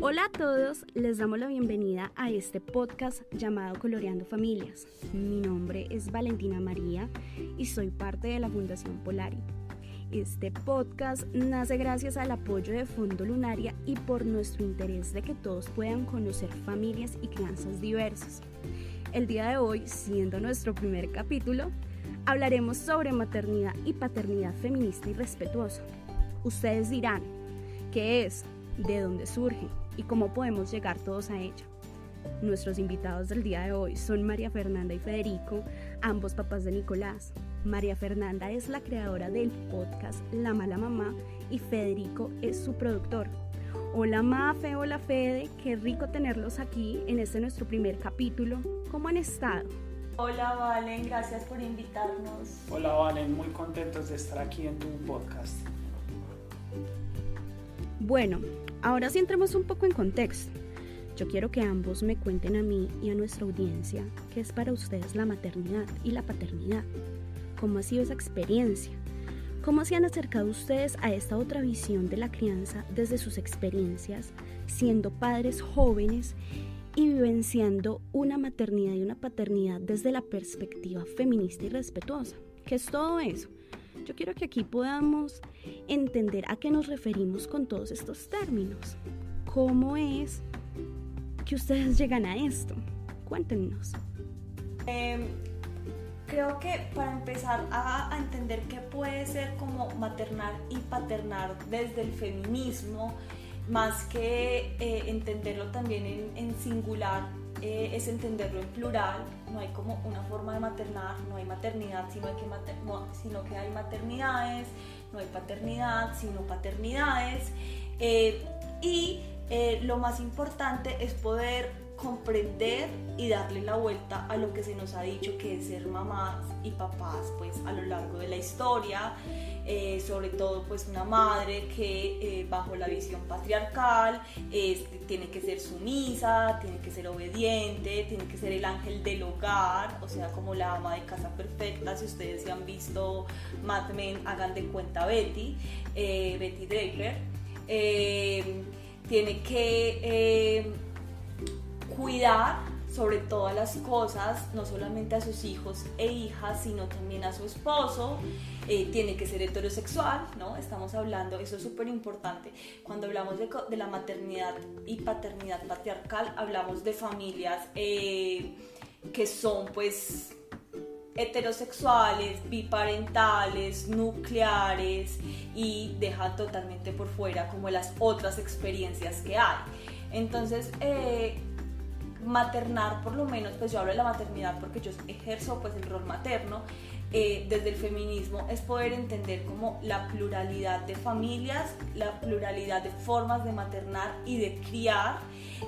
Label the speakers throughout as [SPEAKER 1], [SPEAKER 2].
[SPEAKER 1] Hola a todos, les damos la bienvenida a este podcast llamado Coloreando Familias. Mi nombre es Valentina María y soy parte de la Fundación Polari. Este podcast nace gracias al apoyo de Fondo Lunaria y por nuestro interés de que todos puedan conocer familias y crianzas diversas. El día de hoy, siendo nuestro primer capítulo, hablaremos sobre maternidad y paternidad feminista y respetuosa. Ustedes dirán, ¿qué es? ¿De dónde surge? ¿Y cómo podemos llegar todos a ella? Nuestros invitados del día de hoy son María Fernanda y Federico, ambos papás de Nicolás. María Fernanda es la creadora del podcast La Mala Mamá y Federico es su productor. Hola Mafe, hola Fede, qué rico tenerlos aquí en este nuestro primer capítulo. ¿Cómo han estado?
[SPEAKER 2] Hola Valen, gracias por invitarnos.
[SPEAKER 3] Hola Valen, muy contentos de estar aquí en tu podcast.
[SPEAKER 1] Bueno, ahora sí entremos un poco en contexto. Yo quiero que ambos me cuenten a mí y a nuestra audiencia qué es para ustedes la maternidad y la paternidad. ¿Cómo ha sido esa experiencia? ¿Cómo se han acercado ustedes a esta otra visión de la crianza desde sus experiencias, siendo padres jóvenes y vivenciando una maternidad y una paternidad desde la perspectiva feminista y respetuosa? ¿Qué es todo eso? Yo quiero que aquí podamos entender a qué nos referimos con todos estos términos. ¿Cómo es que ustedes llegan a esto? Cuéntenos.
[SPEAKER 2] Creo que para empezar a entender qué puede ser como maternar y paternar desde el feminismo, más que entenderlo también en singular, es entenderlo en plural. No hay como una forma de maternar, no hay maternidad, sino que hay maternidades, no hay paternidad, sino paternidades. Lo más importante es poder comprender y darle la vuelta a lo que se nos ha dicho que es ser mamás y papás pues a lo largo de la historia, sobre todo pues una madre que bajo la visión patriarcal tiene que ser sumisa, tiene que ser obediente, tiene que ser el ángel del hogar, o sea como la ama de casa perfecta. Si ustedes se han visto Mad Men, hagan de cuenta Betty Draper, tiene que cuidar sobre todas las cosas, no solamente a sus hijos e hijas, sino también a su esposo. Tiene que ser heterosexual, ¿no? Estamos hablando, eso es súper importante. Cuando hablamos de la maternidad y paternidad patriarcal, hablamos de familias que son pues heterosexuales, biparentales, nucleares y dejan totalmente por fuera como las otras experiencias que hay. Entonces, maternar, por lo menos, pues yo hablo de la maternidad porque yo ejerzo pues el rol materno, desde el feminismo es poder entender como la pluralidad de familias, la pluralidad de formas de maternar y de criar,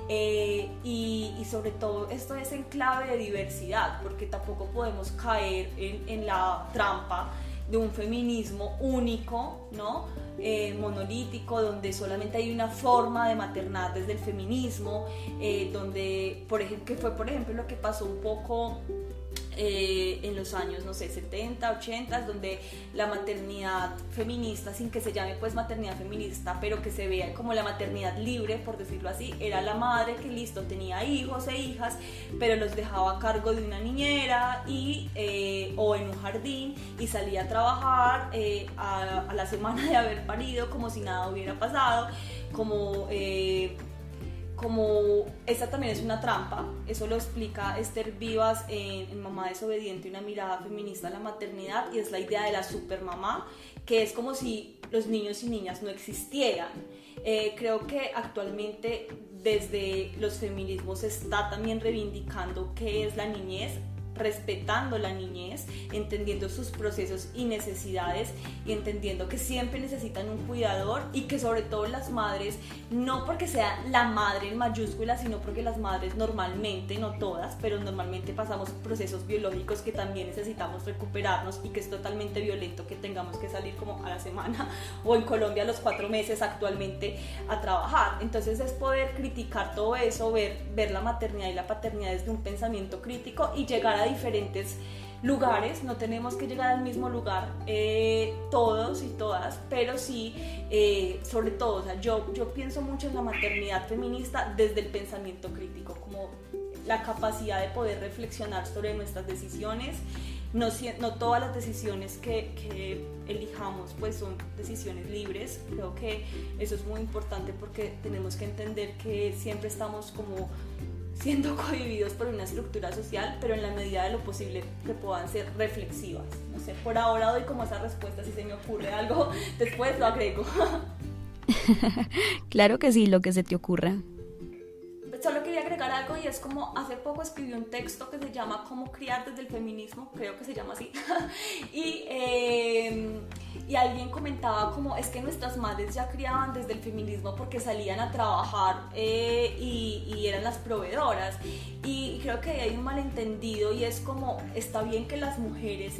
[SPEAKER 2] y sobre todo esto es en clave de diversidad, porque tampoco podemos caer en la trampa de un feminismo único, ¿no? Monolítico, donde solamente hay una forma de maternar desde el feminismo, donde, por ejemplo, que fue por ejemplo lo que pasó un poco en los años, no sé, 70, 80, donde la maternidad feminista, sin que se llame pues maternidad feminista, pero que se vea como la maternidad libre, por decirlo así, era la madre que listo, tenía hijos e hijas, pero los dejaba a cargo de una niñera o en un jardín y salía a trabajar a la semana de haber parido como si nada hubiera pasado, como esta también es una trampa. Eso lo explica Esther Vivas en Mamá Desobediente, una mirada feminista a la maternidad, y es la idea de la supermamá, que es como si los niños y niñas no existieran. Creo que actualmente desde los feminismos se está también reivindicando qué es la niñez, respetando la niñez, entendiendo sus procesos y necesidades y entendiendo que siempre necesitan un cuidador, y que sobre todo las madres, no porque sea la madre en mayúsculas, sino porque las madres normalmente, no todas, pero normalmente pasamos procesos biológicos que también necesitamos recuperarnos, y que es totalmente violento que tengamos que salir como a la semana o en Colombia a los 4 meses actualmente a trabajar. Entonces es poder criticar todo eso, ver la maternidad y la paternidad desde un pensamiento crítico y llegar a diferentes lugares, no tenemos que llegar al mismo lugar todos y todas, pero sí, sobre todo, o sea, yo pienso mucho en la maternidad feminista desde el pensamiento crítico, como la capacidad de poder reflexionar sobre nuestras decisiones. No todas las decisiones que elijamos pues son decisiones libres. Creo que eso es muy importante porque tenemos que entender que siempre estamos como siendo cohibidos por una estructura social, pero en la medida de lo posible que puedan ser reflexivas. No sé, por ahora doy como esa respuesta, si se me ocurre algo, después lo agrego.
[SPEAKER 1] Claro que sí, lo que se te ocurra.
[SPEAKER 2] Solo quería agregar algo y es como hace poco escribí un texto que se llama Cómo criar desde el feminismo, creo que se llama así, y alguien comentaba como es que nuestras madres ya criaban desde el feminismo porque salían a trabajar y eran las proveedoras, y creo que hay un malentendido y es como está bien que las mujeres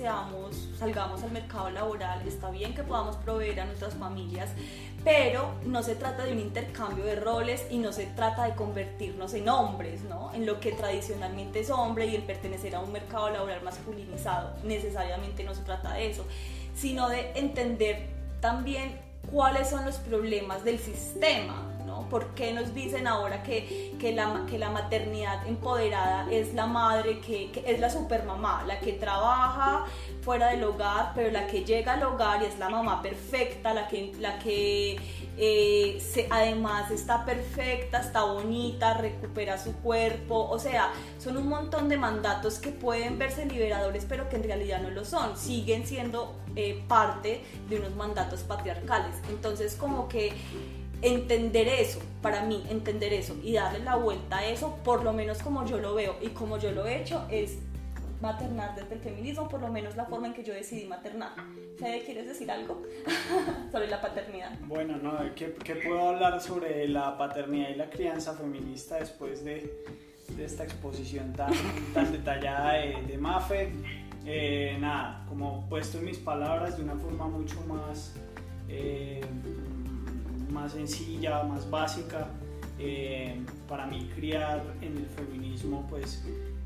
[SPEAKER 2] salgamos al mercado laboral, está bien que podamos proveer a nuestras familias, pero no se trata de un intercambio de roles y no se trata de convertirnos en hombres, ¿no? En lo que tradicionalmente es hombre y el pertenecer a un mercado laboral masculinizado. Necesariamente no se trata de eso, sino de entender también cuáles son los problemas del sistema, ¿no? ¿Por qué nos dicen ahora que la maternidad empoderada es la madre, que es la supermamá, la que trabaja fuera del hogar, pero la que llega al hogar y es la mamá perfecta, la que además está perfecta, está bonita, recupera su cuerpo? O sea, son un montón de mandatos que pueden verse liberadores, pero que en realidad no lo son, siguen siendo parte de unos mandatos patriarcales. Entonces, como que entender eso y darle la vuelta a eso, por lo menos como yo lo veo y como yo lo he hecho, es maternar desde el feminismo, por lo menos la forma en que yo decidí maternar. Fede, ¿quieres decir algo sobre la paternidad?
[SPEAKER 3] Bueno, no, ¿qué puedo hablar sobre la paternidad y la crianza feminista después de esta exposición tan detallada de Mafe? Nada, como puesto en mis palabras de una forma mucho más sencilla, más básica, para mí criar en el feminismo pues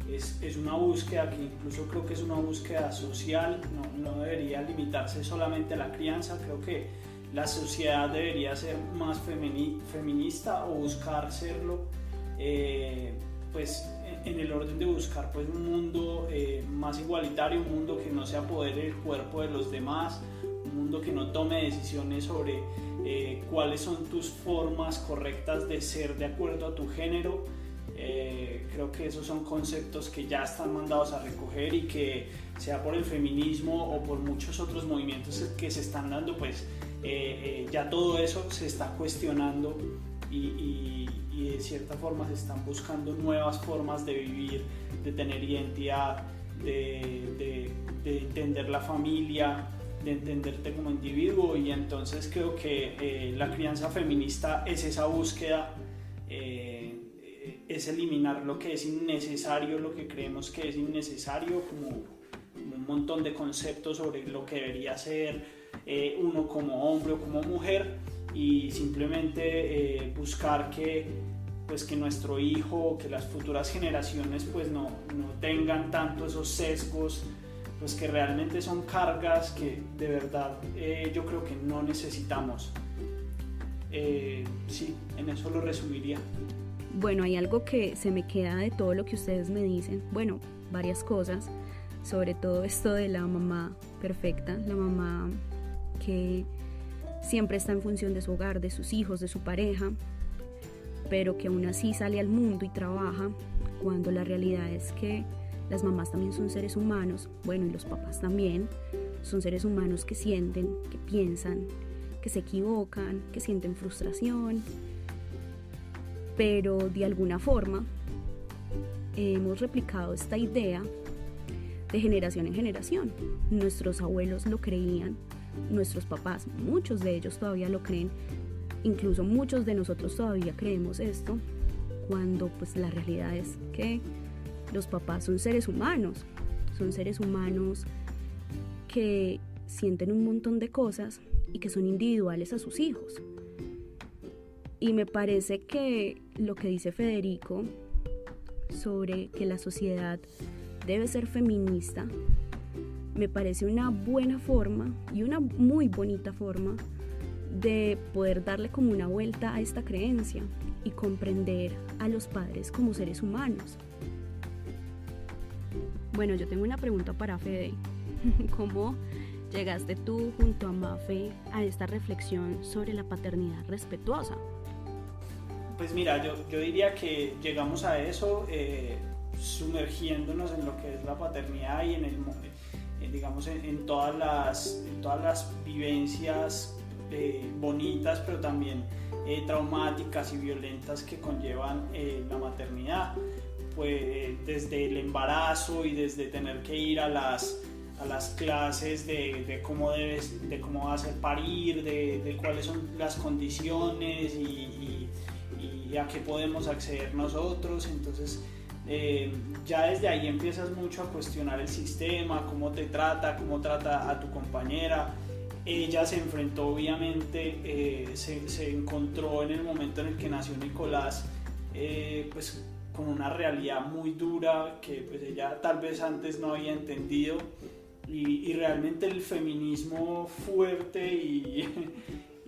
[SPEAKER 3] es una búsqueda que incluso creo que es una búsqueda social, no debería limitarse solamente a la crianza. Creo que la sociedad debería ser más feminista o buscar serlo, pues en el orden de buscar pues un mundo más igualitario, un mundo que no se apodere del cuerpo de los demás, un mundo que no tome decisiones sobre cuáles son tus formas correctas de ser de acuerdo a tu género. Creo que esos son conceptos que ya están mandados a recoger y que sea por el feminismo o por muchos otros movimientos que se están dando, pues ya todo eso se está cuestionando y de cierta forma se están buscando nuevas formas de vivir, de tener identidad, de entender la familia, de entenderte como individuo. Y entonces creo que la crianza feminista es esa búsqueda, es eliminar lo que es innecesario, lo que creemos que es innecesario, como un montón de conceptos sobre lo que debería ser uno como hombre o como mujer, y simplemente buscar que nuestro hijo, que las futuras generaciones pues no tengan tanto esos sesgos, pues que realmente son cargas que de verdad yo creo que no necesitamos. Sí, en eso lo resumiría.
[SPEAKER 1] Bueno, hay algo que se me queda de todo lo que ustedes me dicen. Bueno, varias cosas, sobre todo esto de la mamá perfecta, la mamá que siempre está en función de su hogar, de sus hijos, de su pareja, pero que aún así sale al mundo y trabaja, cuando la realidad es que las mamás también son seres humanos, bueno, y los papás también, son seres humanos que sienten, que piensan, que se equivocan, que sienten frustración, pero de alguna forma hemos replicado esta idea de generación en generación. Nuestros abuelos lo creían, nuestros papás, muchos de ellos todavía lo creen, incluso muchos de nosotros todavía creemos esto, cuando pues la realidad es que los papás son seres humanos que sienten un montón de cosas y que son individuales a sus hijos. Y me parece que lo que dice Federico sobre que la sociedad debe ser feminista Me parece una buena forma y una muy bonita forma de poder darle como una vuelta a esta creencia y comprender a los padres como seres humanos. Bueno, yo tengo una pregunta para Fede. ¿Cómo llegaste tú junto a Mafe a esta reflexión sobre la paternidad respetuosa?
[SPEAKER 3] Pues mira, yo diría que llegamos a eso sumergiéndonos en lo que es la paternidad y digamos en todas las vivencias bonitas, pero también traumáticas y violentas que conllevan la maternidad, pues desde el embarazo y desde tener que ir a las clases de cómo va a ser parir, de cuáles son las condiciones y a qué podemos acceder nosotros. Entonces ya desde ahí empiezas mucho a cuestionar el sistema, cómo trata a tu compañera. Ella se enfrentó, obviamente, se encontró en el momento en el que nació Nicolás, pues con una realidad muy dura que pues ella tal vez antes no había entendido, y realmente el feminismo fuerte y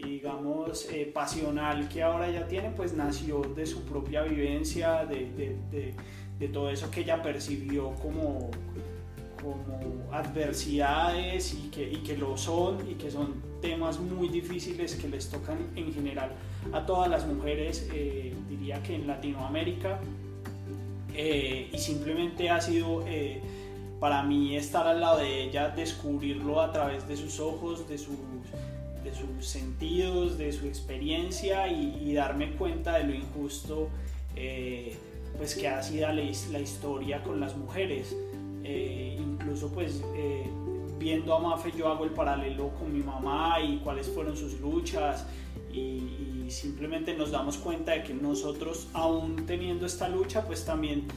[SPEAKER 3] digamos pasional que ahora ella tiene, pues nació de su propia vivencia, de todo eso que ella percibió como adversidades y que lo son, y que son temas muy difíciles que les tocan en general a todas las mujeres, diría que en Latinoamérica, y simplemente ha sido para mí estar al lado de ella, descubrirlo a través de sus ojos, de sus sentidos, de su experiencia, y darme cuenta de lo injusto pues que ha sido la historia con las mujeres. Incluso pues viendo a Mafe, yo hago el paralelo con mi mamá y cuáles fueron sus luchas, y simplemente nos damos cuenta de que nosotros, aún teniendo esta lucha, pues también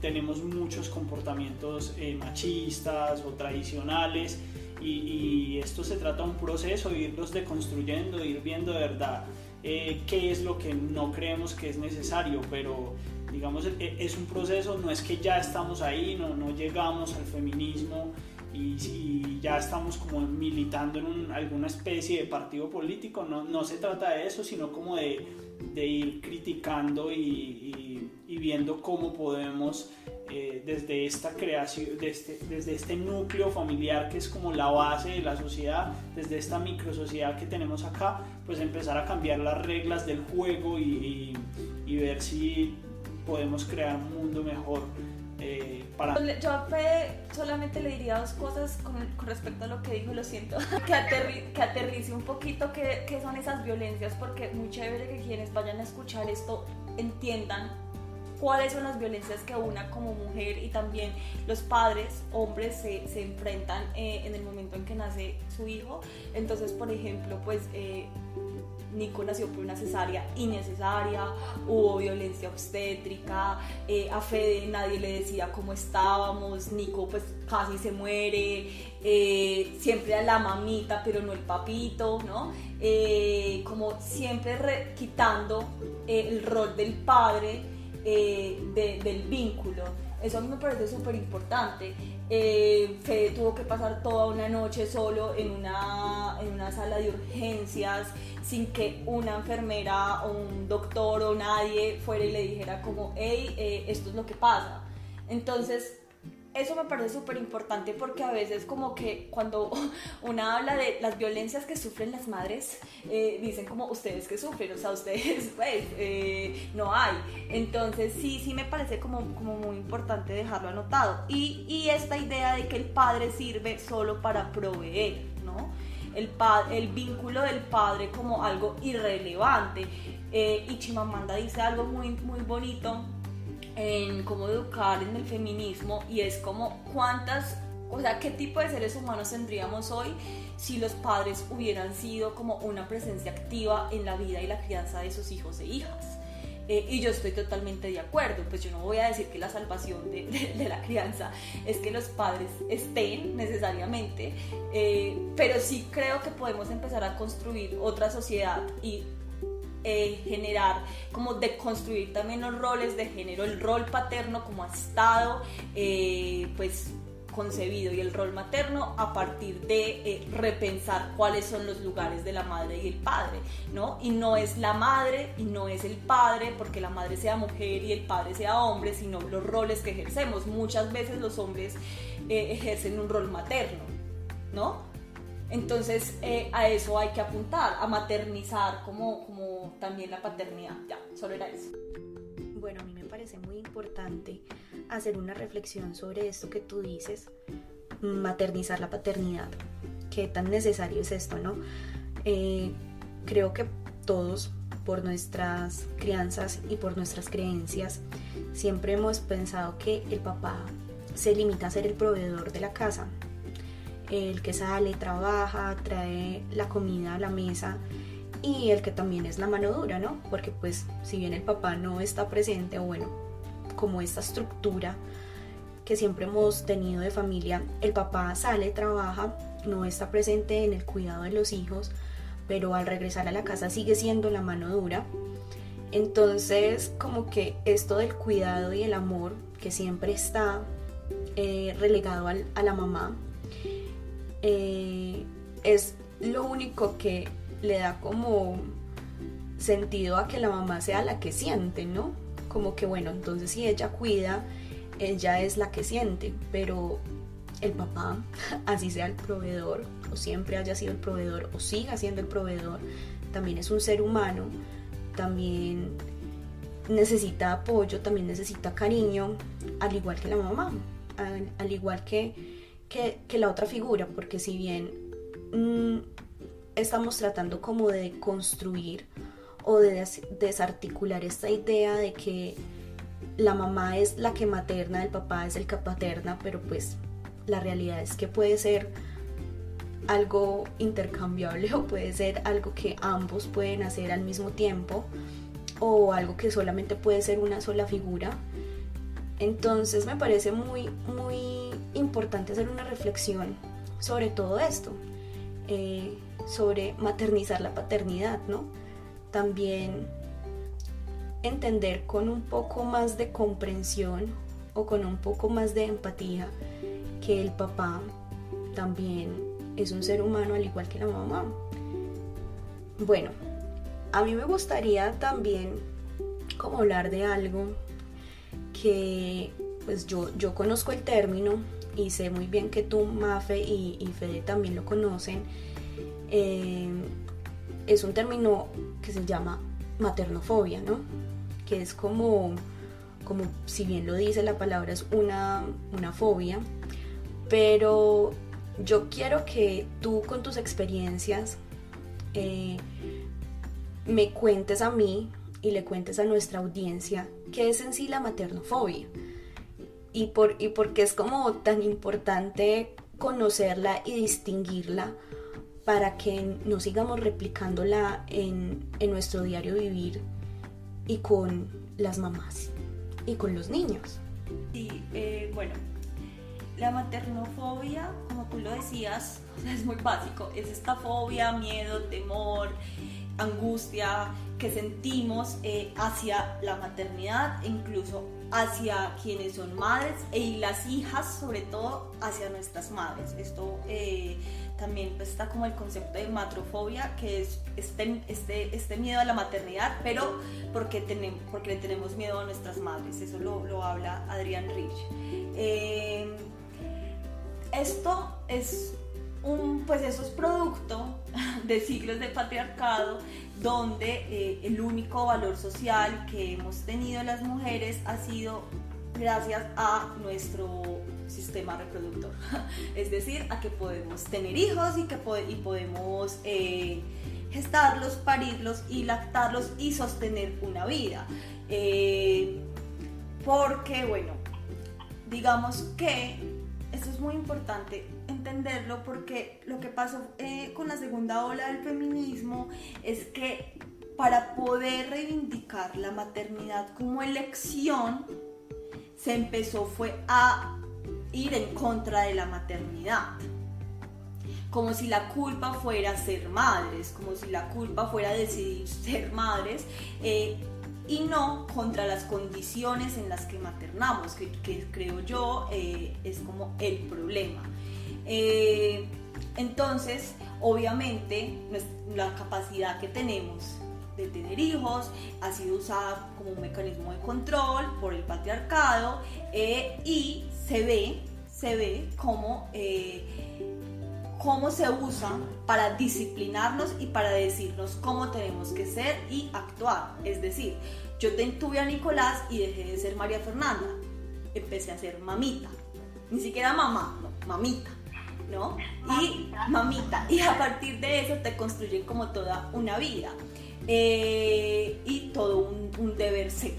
[SPEAKER 3] tenemos muchos comportamientos machistas o tradicionales, y esto se trata de un proceso, de irlos deconstruyendo, de ir viendo de verdad qué es lo que no creemos que es necesario, pero digamos es un proceso. No es que ya estamos ahí, no llegamos al feminismo y ya estamos como militando en alguna especie de partido político. No se trata de eso, sino como de ir criticando y viendo cómo podemos desde esta creación, desde este núcleo familiar que es como la base de la sociedad, desde esta microsociedad que tenemos acá, pues empezar a cambiar las reglas del juego y ver si podemos crear un mundo mejor para...
[SPEAKER 2] Yo a Fede solamente le diría dos cosas con respecto a lo que dijo, lo siento, que aterrice un poquito qué son esas violencias, porque muy chévere que quienes vayan a escuchar esto entiendan cuáles son las violencias que una como mujer y también los padres, hombres, se enfrentan en el momento en que nace su hijo. Entonces, por ejemplo, pues Nico nació por una cesárea innecesaria, hubo violencia obstétrica, a Fede nadie le decía cómo estábamos, Nico pues casi se muere, siempre a la mamita pero no el papito, ¿no? Como siempre quitando el rol del padre, del vínculo. Eso a mí me parece súper importante. Fede tuvo que pasar toda una noche solo en una sala de urgencias sin que una enfermera o un doctor o nadie fuera y le dijera como hey, esto es lo que pasa. Entonces eso me parece súper importante, porque a veces como que cuando una habla de las violencias que sufren las madres, dicen como ustedes que sufren, o sea, ustedes pues no hay. Entonces sí me parece como muy importante dejarlo anotado, y esta idea de que el padre sirve solo para proveer, ¿no? El vínculo del padre como algo irrelevante. Y Chimamanda dice algo muy, muy bonito en cómo educar en el feminismo, y es como qué tipo de seres humanos tendríamos hoy si los padres hubieran sido como una presencia activa en la vida y la crianza de sus hijos e hijas. Y yo estoy totalmente de acuerdo. Pues yo no voy a decir que la salvación de la crianza es que los padres estén necesariamente, pero sí creo que podemos empezar a construir otra sociedad y generar, como deconstruir también los roles de género, el rol paterno como ha estado pues concebido y el rol materno a partir de repensar cuáles son los lugares de la madre y el padre, ¿no? Y no es la madre y no es el padre porque la madre sea mujer y el padre sea hombre, sino los roles que ejercemos. Muchas veces los hombres ejercen un rol materno, ¿no? Entonces a eso hay que apuntar, a maternizar como también la paternidad. Ya, solo era eso.
[SPEAKER 1] Bueno, a mí me parece muy importante hacer una reflexión sobre esto que tú dices, maternizar la paternidad. Qué tan necesario es esto, ¿no? Creo que todos, por nuestras crianzas y por nuestras creencias, siempre hemos pensado que el papá se limita a ser el proveedor de la casa, el que sale, trabaja, trae la comida a la mesa, y el que también es la mano dura, ¿no? Porque pues si bien el papá no está presente, o bueno, como esta estructura que siempre hemos tenido de familia, el papá sale, trabaja, no está presente en el cuidado de los hijos, pero al regresar a la casa sigue siendo la mano dura. Entonces como que esto del cuidado y el amor que siempre está relegado a la mamá, es lo único que le da como sentido a que la mamá sea la que siente, ¿no? Como que bueno, entonces si ella cuida, ella es la que siente, pero el papá, así sea el proveedor, o siempre haya sido el proveedor, o siga siendo el proveedor, también es un ser humano, también necesita apoyo, también necesita cariño, al igual que la mamá, al igual que la otra figura, porque si bien estamos tratando como de construir o de desarticular esta idea de que la mamá es la que materna, el papá es el que paterna, pero pues la realidad es que puede ser algo intercambiable o puede ser algo que ambos pueden hacer al mismo tiempo o algo que solamente puede ser una sola figura. Entonces me parece muy, muy importante hacer una reflexión sobre todo esto, sobre maternizar la paternidad, ¿no? También entender con un poco más de comprensión o con un poco más de empatía que el papá también es un ser humano al igual que la mamá. Bueno, a mí me gustaría también como hablar de algo que pues yo conozco el término y sé muy bien que tú, Mafe, y Fede también lo conocen. Es un término que se llama maternofobia, ¿no? Que es como si bien lo dice la palabra, es una fobia, pero yo quiero que tú con tus experiencias me cuentes a mí y le cuentes a nuestra audiencia qué es en sí la maternofobia y por qué es como tan importante conocerla y distinguirla para que no sigamos replicándola en nuestro diario vivir y con las mamás y con los niños.
[SPEAKER 2] Sí, bueno, la maternofobia, como tú lo decías, es muy básico, es esta fobia, miedo, temor, angustia que sentimos hacia la maternidad e incluso hacia quienes son madres y las hijas, sobre todo hacia nuestras madres. Esto también pues, está como el concepto de matrofobia, que es este miedo a la maternidad, pero porque le tenemos miedo a nuestras madres. Eso lo habla Adrienne Rich. Esto es eso es producto de siglos de patriarcado, donde el único valor social que hemos tenido las mujeres ha sido gracias a nuestro sistema reproductor, es decir, a que podemos tener hijos y podemos gestarlos, parirlos y lactarlos y sostener una vida, porque bueno, digamos que esto es muy importante entenderlo, porque lo que pasó con la segunda ola del feminismo es que para poder reivindicar la maternidad como elección se empezó a ir en contra de la maternidad, como si la culpa fuera ser madres, como si la culpa fuera decidir ser madres, y no contra las condiciones en las que maternamos, que creo yo es como el problema. Entonces, obviamente, la capacidad que tenemos de tener hijos ha sido usada como un mecanismo de control por el patriarcado, y se ve cómo se usa para disciplinarnos y para decirnos cómo tenemos que ser y actuar. Es decir, yo tuve a Nicolás y dejé de ser María Fernanda, empecé a ser mamita, ni siquiera mamá, no, mamita, ¿no? Mamita, y a partir de eso te construyen como toda una vida, y todo un deber ser.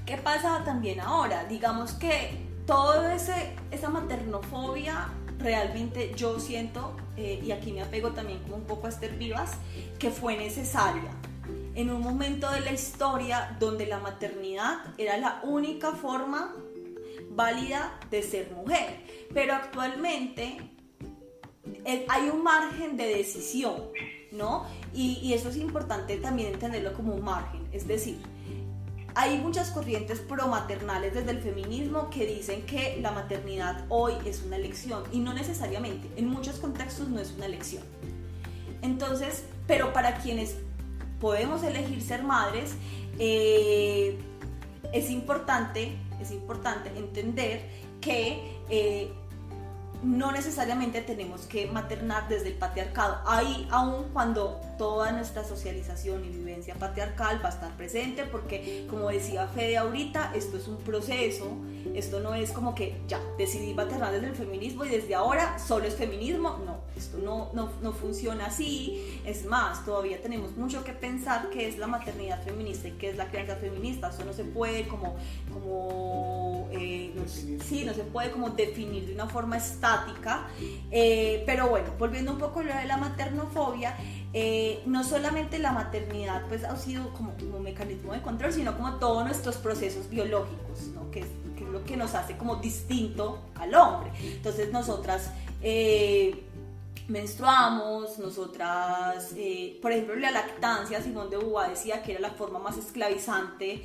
[SPEAKER 2] ¿Qué pasa también ahora? Digamos que toda esa maternofobia realmente yo siento, y aquí me apego también como un poco a Esther Vivas, que fue necesaria en un momento de la historia donde la maternidad era la única forma válida de ser mujer, pero actualmente hay un margen de decisión, ¿no? Y eso es importante también entenderlo como un margen, es decir, hay muchas corrientes promaternales desde el feminismo que dicen que la maternidad hoy es una elección, y no necesariamente, en muchos contextos no es una elección. Entonces, pero para quienes podemos elegir ser madres, es importante entender que no necesariamente tenemos que maternar desde el patriarcado, ahí aún cuando toda nuestra socialización y vivencia patriarcal va a estar presente, porque como decía Fede ahorita, esto es un proceso, esto no es como que ya decidí maternar desde el feminismo y desde ahora solo es feminismo, no, esto no funciona así. Es más, todavía tenemos mucho que pensar qué es la maternidad feminista y qué es la crianza feminista. Eso no se puede no se puede como definir de una forma estática, pero bueno, volviendo un poco a lo de la maternofobia, no solamente la maternidad pues ha sido como un mecanismo de control, sino como todos nuestros procesos biológicos, ¿no? que es lo que nos hace como distinto al hombre. Entonces nosotras menstruamos, nosotras, por ejemplo, la lactancia, Simone de Beauvoir decía que era la forma más esclavizante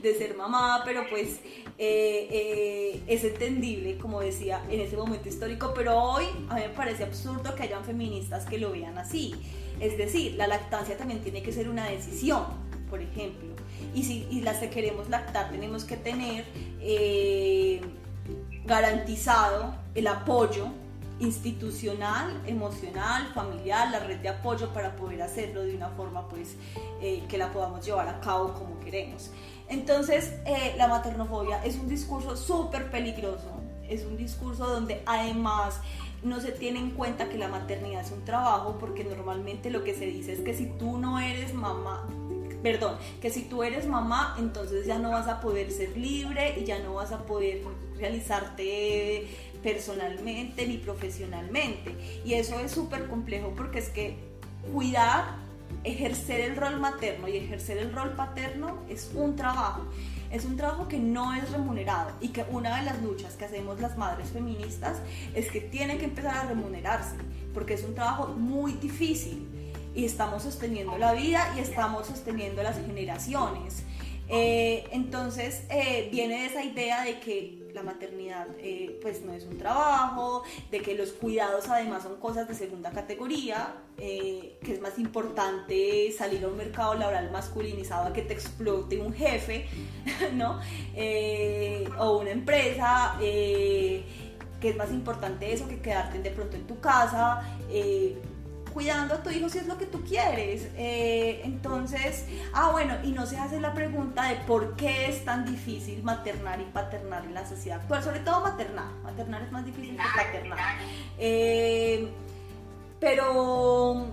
[SPEAKER 2] de ser mamá, pero pues es entendible, como decía, en ese momento histórico, pero hoy a mí me parece absurdo que hayan feministas que lo vean así. Es decir, la lactancia también tiene que ser una decisión, por ejemplo, y las que queremos lactar tenemos que tener garantizado el apoyo institucional, emocional, familiar, la red de apoyo para poder hacerlo de una forma pues que la podamos llevar a cabo como queremos. Entonces la maternofobia es un discurso súper peligroso, es un discurso donde además no se tiene en cuenta que la maternidad es un trabajo, porque normalmente lo que se dice es que si tú no eres mamá, que si tú eres mamá, entonces ya no vas a poder ser libre y ya no vas a poder realizarte personalmente ni profesionalmente. Y eso es súper complejo, porque es que cuidar, ejercer el rol materno y ejercer el rol paterno es un trabajo que no es remunerado, y que una de las luchas que hacemos las madres feministas es que tiene que empezar a remunerarse, porque es un trabajo muy difícil. Y estamos sosteniendo la vida y estamos sosteniendo las generaciones. Entonces viene de esa idea de que la maternidad pues no es un trabajo, de que los cuidados además son cosas de segunda categoría, que es más importante salir a un mercado laboral masculinizado a que te explote un jefe, ¿no? O una empresa, que es más importante eso que quedarte de pronto en tu casa, cuidando a tu hijo si es lo que tú quieres. Entonces, bueno, y no se hace la pregunta de por qué es tan difícil maternar y paternar en la sociedad actual, sobre todo maternar es más difícil que paternar, pero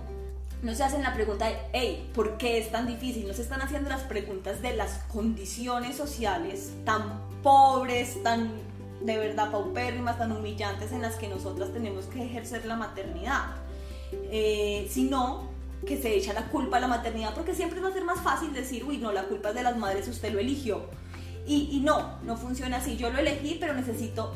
[SPEAKER 2] no se hacen la pregunta de, hey, ¿por qué es tan difícil? No se están haciendo las preguntas de las condiciones sociales tan pobres, tan de verdad paupérrimas, tan humillantes en las que nosotras tenemos que ejercer la maternidad. Sino que se echa la culpa a la maternidad, porque siempre va a ser más fácil decir, uy, no, la culpa es de las madres, usted lo eligió. Y no funciona así. Yo lo elegí, pero necesito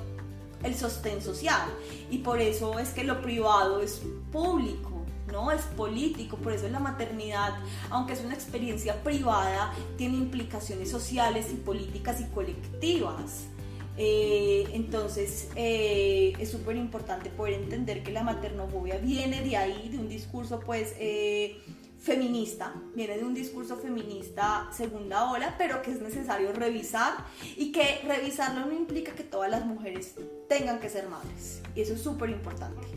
[SPEAKER 2] el sostén social, y por eso es que lo privado es público, ¿no? Es político, por eso la maternidad, aunque es una experiencia privada, tiene implicaciones sociales y políticas y colectivas. Entonces es súper importante poder entender que la maternofobia viene de ahí, de un discurso pues feminista, viene de un discurso feminista segunda ola, pero que es necesario revisar, y que revisarlo no implica que todas las mujeres tengan que ser madres, y eso es súper importante.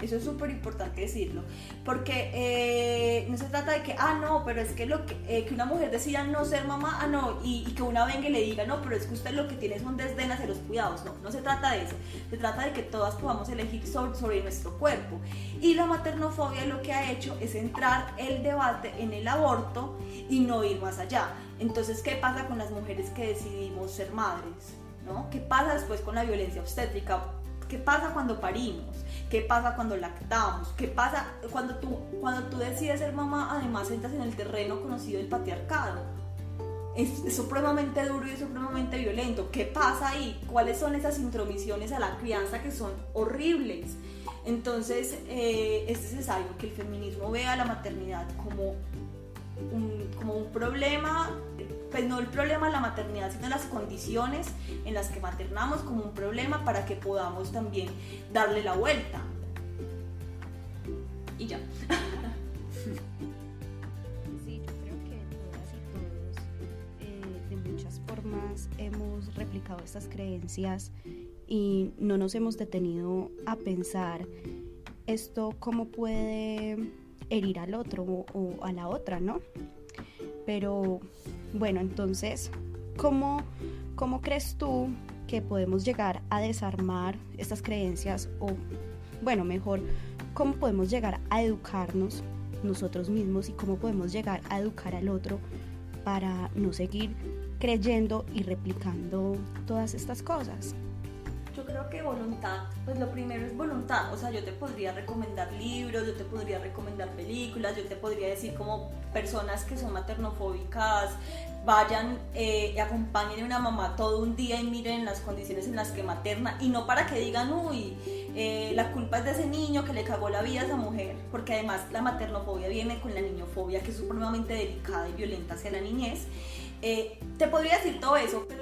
[SPEAKER 2] Eso es súper importante decirlo, porque no se trata de que, no, pero es que, que una mujer decida no ser mamá, no, y que una venga y le diga, no, pero es que usted lo que tiene son desdén hacia los cuidados. No se trata de eso, se trata de que todas podamos elegir sobre nuestro cuerpo. Y la maternofobia lo que ha hecho es centrar el debate en el aborto y no ir más allá. Entonces, ¿qué pasa con las mujeres que decidimos ser madres? ¿No? ¿Qué pasa después con la violencia obstétrica? ¿Qué pasa cuando parimos? ¿Qué pasa cuando lactamos? ¿Qué pasa cuando tú decides ser mamá? Además entras en el terreno conocido del patriarcado. Es supremamente duro y es supremamente violento. ¿Qué pasa ahí? ¿Cuáles son esas intromisiones a la crianza que son horribles? Entonces es necesario que el feminismo vea la maternidad como un problema, pues no el problema de la maternidad, sino las condiciones en las que maternamos como un problema, para que podamos también darle la vuelta. Y ya.
[SPEAKER 1] Sí, yo creo que todas y todos de muchas formas hemos replicado estas creencias y no nos hemos detenido a pensar esto cómo puede herir al otro o a la otra, ¿no? Pero bueno, entonces, ¿cómo crees tú que podemos llegar a desarmar estas creencias? O, bueno, mejor, ¿cómo podemos llegar a educarnos nosotros mismos y cómo podemos llegar a educar al otro para no seguir creyendo y replicando todas estas cosas?
[SPEAKER 2] Yo creo que voluntad, pues lo primero es voluntad. O sea, yo te podría recomendar libros, yo te podría recomendar películas, yo te podría decir como personas que son maternofóbicas vayan y acompañen a una mamá todo un día y miren las condiciones en las que materna, y no para que digan, uy, la culpa es de ese niño que le cagó la vida a esa mujer, porque además la maternofobia viene con la niñofobia, que es supremamente delicada y violenta hacia la niñez. Te podría decir todo eso, pero...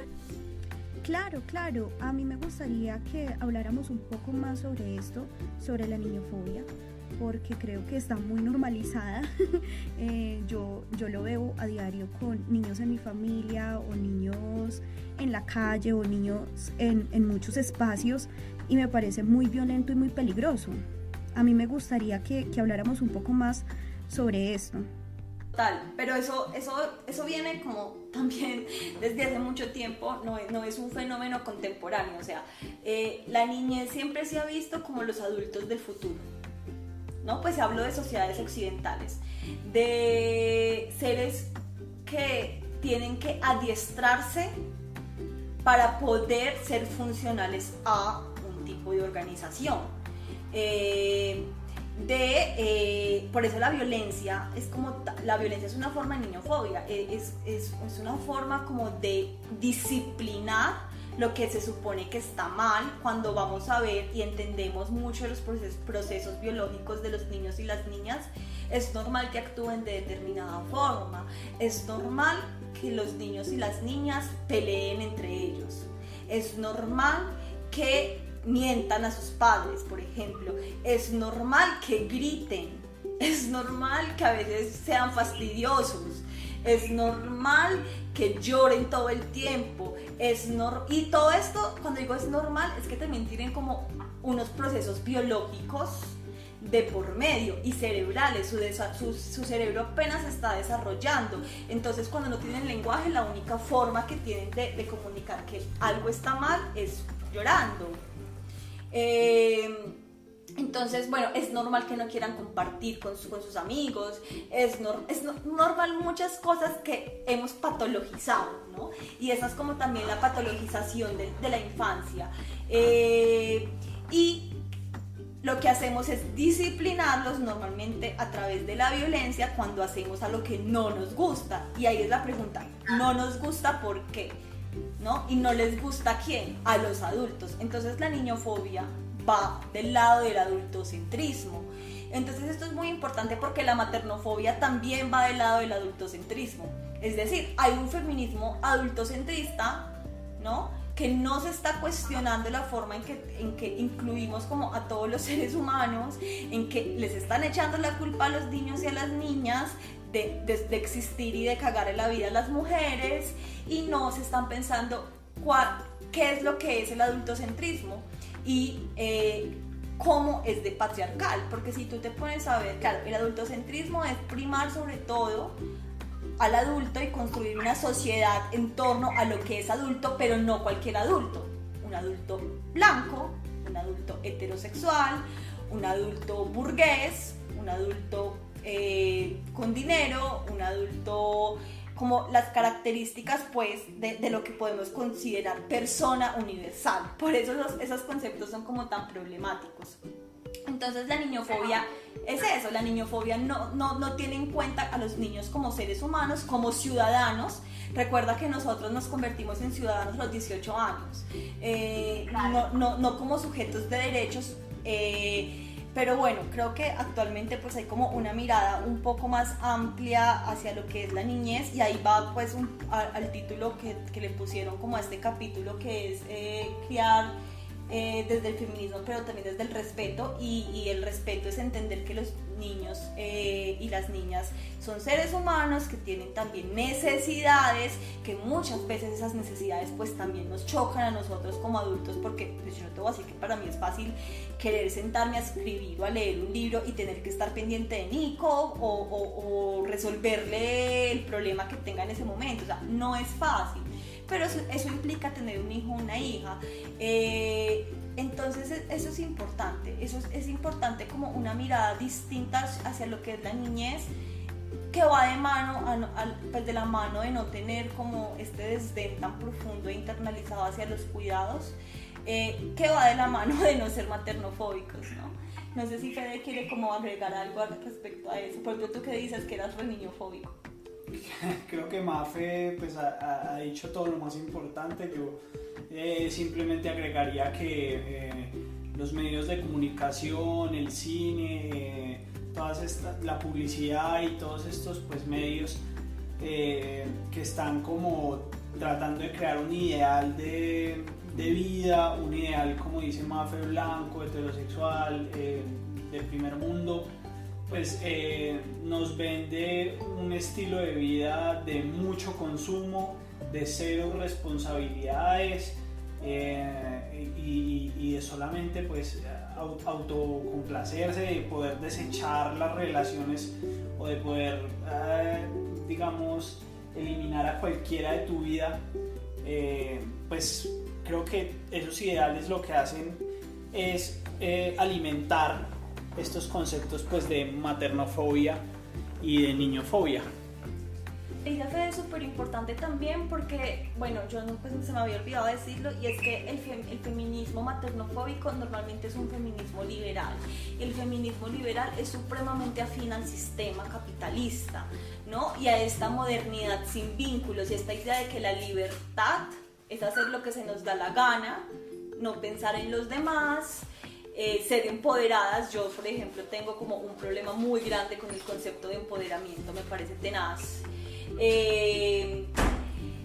[SPEAKER 1] Claro, a mí me gustaría que habláramos un poco más sobre esto, sobre la niñofobia, porque creo que está muy normalizada. Yo lo veo a diario con niños en mi familia, o niños en la calle, o niños en muchos espacios, y me parece muy violento y muy peligroso. A mí me gustaría que habláramos un poco más sobre esto.
[SPEAKER 2] Pero eso viene como también desde hace mucho tiempo, no es un fenómeno contemporáneo. O sea, la niñez siempre se ha visto como los adultos del futuro, ¿no? Pues hablo de sociedades occidentales, de seres que tienen que adiestrarse para poder ser funcionales a un tipo de organización. Por eso la violencia es una forma de niñofobia, es una forma como de disciplinar lo que se supone que está mal, cuando vamos a ver y entendemos mucho de los procesos biológicos de los niños y las niñas. Es normal que actúen de determinada forma, es normal que los niños y las niñas peleen entre ellos, es normal que mientan a sus padres, por ejemplo, es normal que griten, es normal que a veces sean fastidiosos, es normal que lloren todo el tiempo, y todo esto, cuando digo es normal, es que también tienen como unos procesos biológicos de por medio y cerebrales. Su cerebro apenas se está desarrollando. Entonces, cuando no tienen lenguaje, la única forma que tienen de comunicar que algo está mal es llorando. Entonces, bueno, es normal que no quieran compartir con sus amigos, es normal muchas cosas que hemos patologizado, ¿no? Y esa es como también la patologización de la infancia. Y lo que hacemos es disciplinarlos normalmente a través de la violencia cuando hacemos a lo que no nos gusta. Y ahí es la pregunta, ¿no nos gusta por qué? ¿No? ¿Y no les gusta a quién? A los adultos. Entonces la niñofobia va del lado del adultocentrismo. Entonces esto es muy importante porque la maternofobia también va del lado del adultocentrismo. Es decir, hay un feminismo adultocentrista, ¿no?, que no se está cuestionando la forma en que incluimos como a todos los seres humanos, en que les están echando la culpa a los niños y a las niñas de existir y de cagar en la vida a las mujeres, y no se están pensando qué es lo que es el adultocentrismo y cómo es de patriarcal, porque si tú te pones a ver, claro, el adultocentrismo es primar sobre todo al adulto y construir una sociedad en torno a lo que es adulto, pero no cualquier adulto. Un adulto blanco, un adulto heterosexual, un adulto burgués, un adulto con dinero, un adulto como las características pues de lo que podemos considerar persona universal. Por eso esos conceptos son como tan problemáticos. Entonces la niñofobia es eso, la niñofobia no tiene en cuenta a los niños como seres humanos, como ciudadanos. Recuerda que nosotros nos convertimos en ciudadanos a los 18 años, no como sujetos de derechos, pero bueno, creo que actualmente pues hay como una mirada un poco más amplia hacia lo que es la niñez, y ahí va pues al título que le pusieron como a este capítulo, que es criar desde el feminismo, pero también desde el respeto, y el respeto es entender que los niños y las niñas son seres humanos que tienen también necesidades, que muchas veces esas necesidades pues también nos chocan a nosotros como adultos, porque pues yo no te voy a decir que para mí es fácil querer sentarme a escribir o a leer un libro y tener que estar pendiente de Nico o resolverle el problema que tenga en ese momento. O sea, no es fácil, pero eso implica tener un hijo o una hija. Entonces eso es importante, es importante como una mirada distinta hacia lo que es la niñez, que va de mano, pues de la mano de no tener como este desdén tan profundo e internalizado hacia los cuidados, que va de la mano de no ser maternofóbicos, ¿no? No sé si Fede quiere como agregar algo respecto a eso, porque tú que dices que eras re niñofóbico.
[SPEAKER 3] Creo que Mafe pues, ha dicho todo lo más importante. Yo simplemente agregaría que los medios de comunicación, el cine, la publicidad y todos estos pues, medios que están como tratando de crear un ideal de vida, un ideal, como dice Mafe, blanco, heterosexual, del primer mundo, pues nos vende un estilo de vida de mucho consumo, de cero responsabilidades, y de solamente pues autocomplacerse, de poder desechar las relaciones o de poder digamos eliminar a cualquiera de tu vida. Pues creo que esos ideales lo que hacen es alimentar estos conceptos pues de maternofobia y de niñofobia.
[SPEAKER 2] Ella es súper importante también porque, bueno, yo no, pues, se me había olvidado decirlo, y es que el feminismo maternofóbico normalmente es un feminismo liberal. El feminismo liberal es supremamente afín al sistema capitalista, ¿no? Y a esta modernidad sin vínculos, y esta idea de que la libertad es hacer lo que se nos da la gana, no pensar en los demás, ser empoderadas. Yo, por ejemplo, tengo como un problema muy grande con el concepto de empoderamiento, me parece tenaz.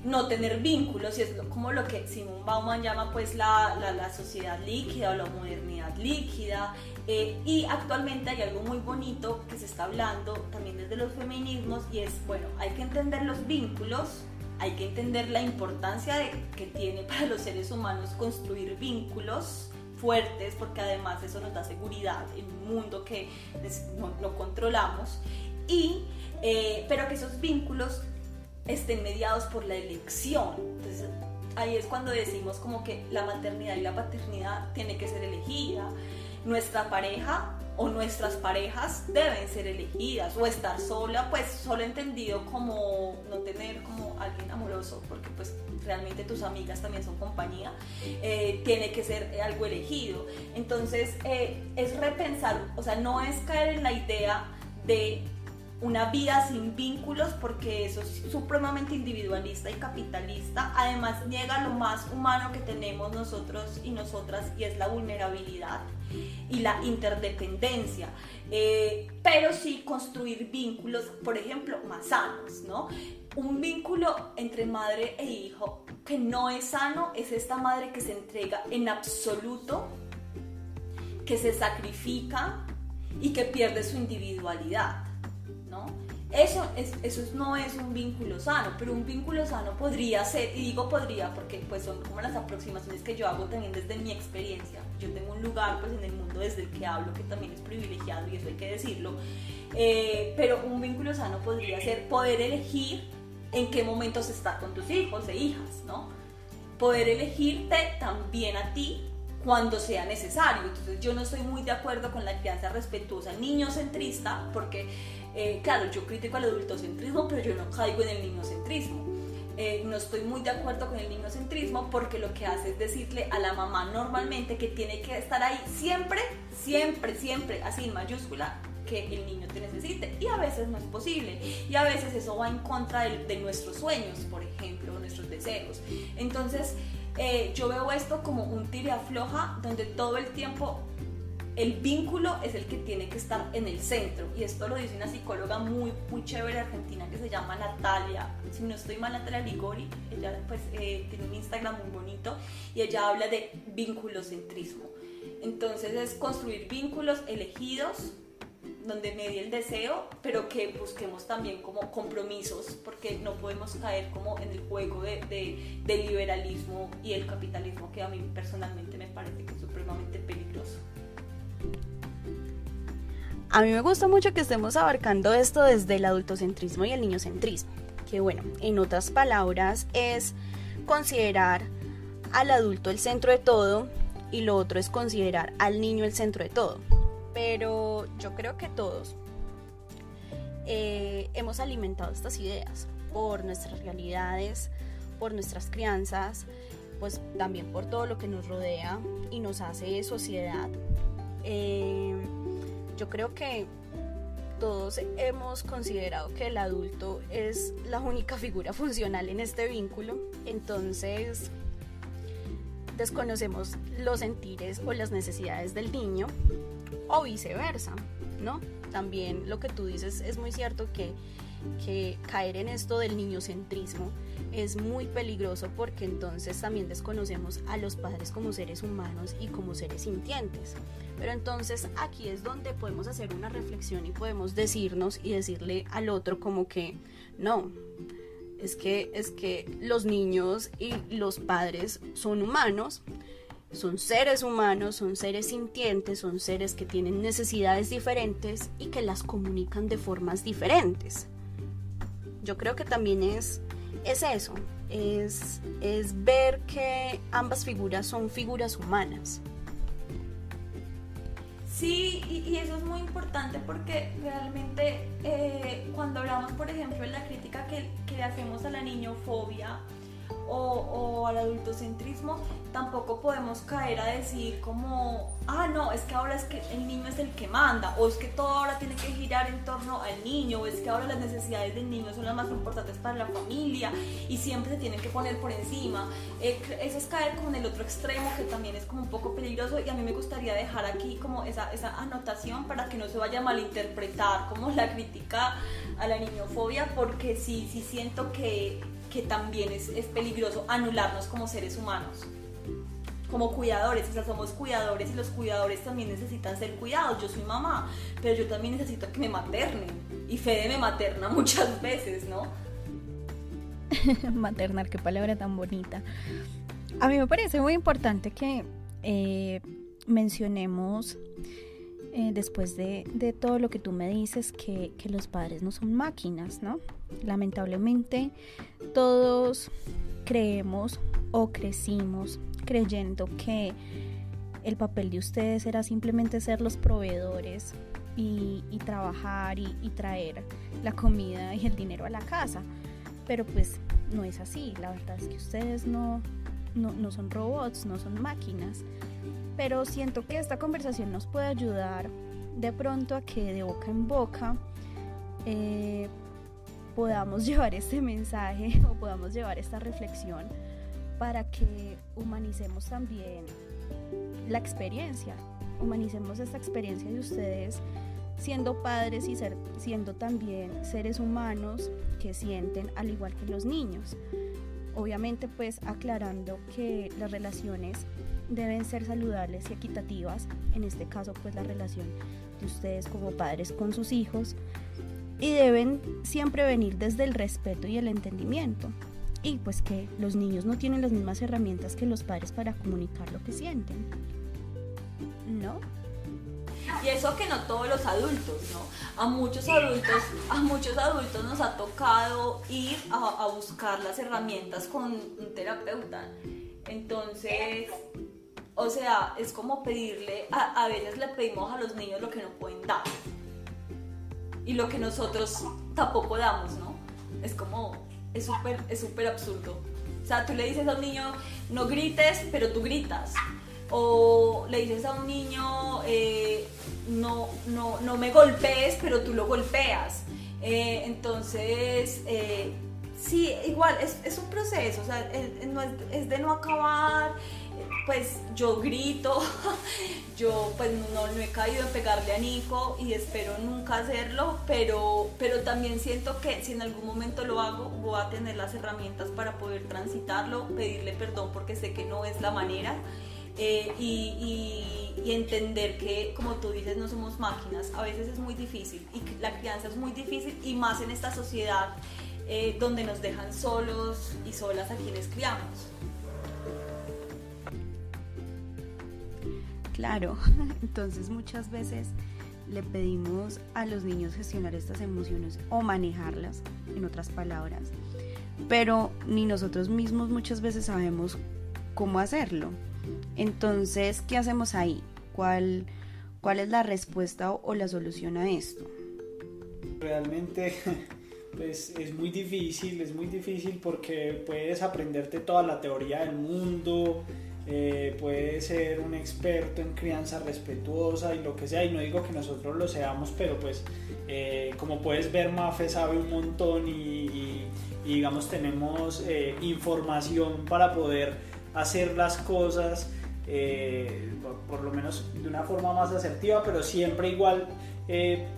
[SPEAKER 2] No tener vínculos, y es como lo que Simone Bauman llama pues la sociedad líquida o la modernidad líquida. Y actualmente hay algo muy bonito que se está hablando también desde los feminismos, y es, bueno, hay que entender los vínculos, hay que entender la importancia que tiene para los seres humanos construir vínculos fuertes, porque además eso nos da seguridad en un mundo que no controlamos, pero que esos vínculos estén mediados por la elección. Entonces ahí es cuando decimos como que la maternidad y la paternidad tiene que ser elegida. Nuestra pareja o nuestras parejas deben ser elegidas, o estar sola, pues solo entendido como no tener como alguien amoroso, porque pues realmente tus amigas también son compañía, tiene que ser algo elegido. Entonces es repensar, o sea, no es caer en la idea de una vida sin vínculos, porque eso es supremamente individualista y capitalista. Además niega lo más humano que tenemos nosotros y nosotras, y es la vulnerabilidad. y la interdependencia, pero sí construir vínculos, por ejemplo, más sanos, ¿no? Un vínculo entre madre e hijo que no es sano es esta madre que se entrega en absoluto, que se sacrifica y que pierde su individualidad, ¿no? Eso no es un vínculo sano, pero un vínculo sano podría ser, y digo podría porque pues son como las aproximaciones que yo hago también desde mi experiencia. Yo tengo un lugar pues en el mundo desde el que hablo que también es privilegiado y eso hay que decirlo, pero un vínculo sano podría ser poder elegir en qué momentos estar con tus hijos e hijas, ¿no? Poder elegirte también a ti cuando sea necesario. Entonces yo no estoy muy de acuerdo con la crianza respetuosa niñocentrista porque claro, yo critico el adultocentrismo, pero yo no caigo en el niñocentrismo. No estoy muy de acuerdo con el niñocentrismo porque lo que hace es decirle a la mamá normalmente que tiene que estar ahí siempre, siempre, siempre, así en mayúscula, que el niño te necesite, y a veces no es posible, y a veces eso va en contra de nuestros sueños, por ejemplo, nuestros deseos. Entonces yo veo esto como un tire afloja donde todo el tiempo el vínculo es el que tiene que estar en el centro, y esto lo dice una psicóloga muy, muy chévere argentina que se llama Natalia, si no estoy mal, Natalia Ligori. Ella pues tiene un Instagram muy bonito y ella habla de vinculocentrismo. Entonces es construir vínculos elegidos donde medie el deseo, pero que busquemos también como compromisos, porque no podemos caer como en el juego del liberalismo y el capitalismo, que a mí personalmente me parece que es supremamente peligroso.
[SPEAKER 1] A mí me gusta mucho que estemos abarcando esto desde el adultocentrismo y el niñocentrismo, que bueno, en otras palabras es considerar al adulto el centro de todo y lo otro es considerar al niño el centro de todo. Pero yo creo que todos hemos alimentado estas ideas por nuestras realidades, por nuestras crianzas, pues también por todo lo que nos rodea y nos hace sociedad. Yo creo que todos hemos considerado que el adulto es la única figura funcional en este vínculo, entonces desconocemos los sentires o las necesidades del niño o viceversa, ¿no? También lo que tú dices es muy cierto que caer en esto del niñocentrismo es muy peligroso porque entonces también desconocemos a los padres como seres humanos y como seres sintientes. Pero entonces aquí es donde podemos hacer una reflexión y podemos decirnos y decirle al otro como que no, es que los niños y los padres son humanos, son seres humanos, son seres sintientes, son seres que tienen necesidades diferentes y que las comunican de formas diferentes. Yo creo que también es eso, es ver que ambas figuras son figuras humanas.
[SPEAKER 2] Sí, y eso es muy importante porque realmente cuando hablamos, por ejemplo, de la crítica que le hacemos a la niñofobia o al adultocentrismo, tampoco podemos caer a decir como, no, es que ahora es que el niño es el que manda, o es que todo ahora tiene que girar en torno al niño, o es que ahora las necesidades del niño son las más importantes para la familia y siempre se tienen que poner por encima. Eso es caer como en el otro extremo, que también es como un poco peligroso, y a mí me gustaría dejar aquí como esa anotación para que no se vaya a malinterpretar como la crítica a la niñofobia, porque sí siento que también es peligroso anularnos como seres humanos, como cuidadores. O sea, somos cuidadores y los cuidadores también necesitan ser cuidados. Yo soy mamá, pero yo también necesito que me maternen, y Fede me materna muchas veces, ¿no?
[SPEAKER 4] Maternar, qué palabra tan bonita. A mí me parece muy importante que mencionemos después de todo lo que tú me dices, que los padres no son máquinas, ¿no? Lamentablemente todos creemos o crecimos creyendo que el papel de ustedes era simplemente ser los proveedores y trabajar y traer la comida y el dinero a la casa, pero pues no es así. La verdad es que ustedes no son robots, no son máquinas. Pero siento que esta conversación nos puede ayudar de pronto a que de boca en boca podamos llevar este mensaje o podamos llevar esta reflexión para que humanicemos también la experiencia humanicemos esta experiencia de ustedes siendo padres y siendo también seres humanos que sienten al igual que los niños. Obviamente pues aclarando que las relaciones deben ser saludables y equitativas, en este caso pues la relación de ustedes como padres con sus hijos, y deben siempre venir desde el respeto y el entendimiento, y pues que los niños no tienen las mismas herramientas que los padres para comunicar lo que sienten, ¿no?
[SPEAKER 2] Y eso que no todos los adultos, ¿no? A muchos adultos nos ha tocado ir a buscar las herramientas con un terapeuta. Entonces, o sea, es como pedirle, a veces le pedimos a los niños lo que no pueden dar. Y lo que nosotros tampoco damos, ¿no? Es como, es súper absurdo. O sea, tú le dices a un niño, no grites, pero tú gritas. O le dices a un niño, no me golpees, pero tú lo golpeas. Entonces, sí, igual, es un proceso, o sea, es de no acabar. Pues yo grito, yo pues no he caído en pegarle a Nico y espero nunca hacerlo, pero también siento que si en algún momento lo hago, voy a tener las herramientas para poder transitarlo, pedirle perdón porque sé que no es la manera. Y entender que, como tú dices, no somos máquinas, a veces es muy difícil y la crianza es muy difícil, y más en esta sociedad donde nos dejan solos y solas a quienes criamos.
[SPEAKER 1] Claro, entonces muchas veces le pedimos a los niños gestionar estas emociones o manejarlas, en otras palabras, pero ni nosotros mismos muchas veces sabemos cómo hacerlo. Entonces, ¿qué hacemos ahí? ¿Cuál es la respuesta o la solución a esto?
[SPEAKER 3] Realmente pues es muy difícil porque puedes aprenderte toda la teoría del mundo, puedes ser un experto en crianza respetuosa y lo que sea, y no digo que nosotros lo seamos, pero pues como puedes ver, Mafe sabe un montón y digamos tenemos información para poder hacer las cosas por lo menos de una forma más asertiva, pero siempre igual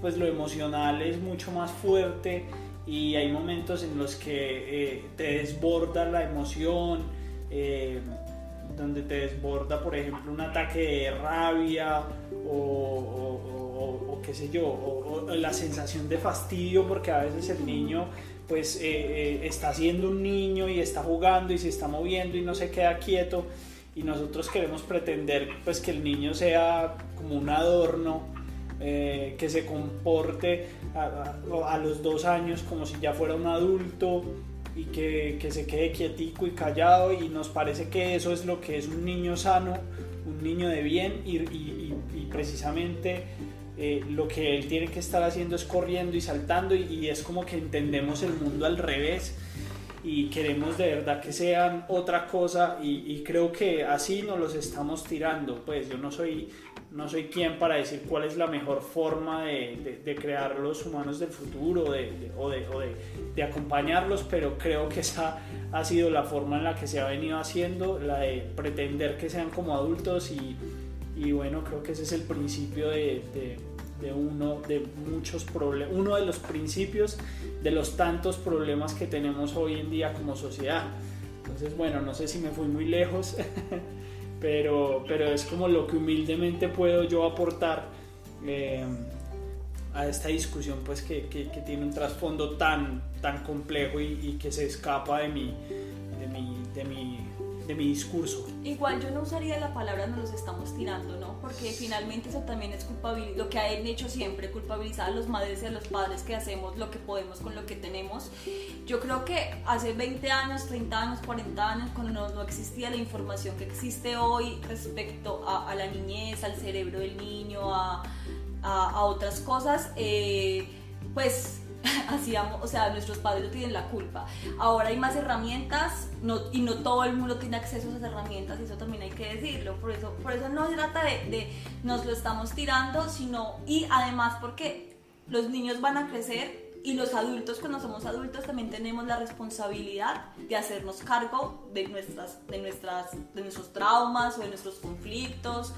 [SPEAKER 3] pues lo emocional es mucho más fuerte y hay momentos en los que te desborda la emoción, donde te desborda por ejemplo un ataque de rabia o qué sé yo, o la sensación de fastidio, porque a veces el niño pues está siendo un niño y está jugando y se está moviendo y no se queda quieto, y nosotros queremos pretender pues que el niño sea como un adorno, que se comporte a los 2 años como si ya fuera un adulto y que se quede quietico y callado, y nos parece que eso es lo que es un niño sano, un niño de bien, y precisamente lo que él tiene que estar haciendo es corriendo y saltando, y es como que entendemos el mundo al revés y queremos de verdad que sean otra cosa, y creo que así nos los estamos tirando. Pues yo no soy quien para decir cuál es la mejor forma de crear los humanos del futuro o de acompañarlos, pero creo que esa ha sido la forma en la que se ha venido haciendo, la de pretender que sean como adultos, y bueno, creo que ese es el principio de muchos problemas, uno de los principios de los tantos problemas que tenemos hoy en día como sociedad. Entonces, bueno, no sé si me fui muy lejos, pero es como lo que humildemente puedo yo aportar a esta discusión, pues que tiene un trasfondo tan complejo y que se escapa de mi discurso.
[SPEAKER 2] Igual yo no usaría la palabra nos los estamos tirando, ¿no? Porque finalmente eso también es culpabilidad, lo que han hecho siempre, culpabilizar a los madres y a los padres que hacemos lo que podemos con lo que tenemos. Yo creo que hace 20 años, 30 años, 40 años, cuando no existía la información que existe hoy respecto a la niñez, al cerebro del niño, a otras cosas, pues hacíamos, o sea, nuestros padres no tienen la culpa. Ahora hay más herramientas, y no todo el mundo tiene acceso a esas herramientas, y eso también hay que decirlo. Por eso no se trata de nos lo estamos tirando, sino, y además porque los niños van a crecer, y los adultos, cuando somos adultos, también tenemos la responsabilidad de hacernos cargo de nuestros traumas o de nuestros conflictos,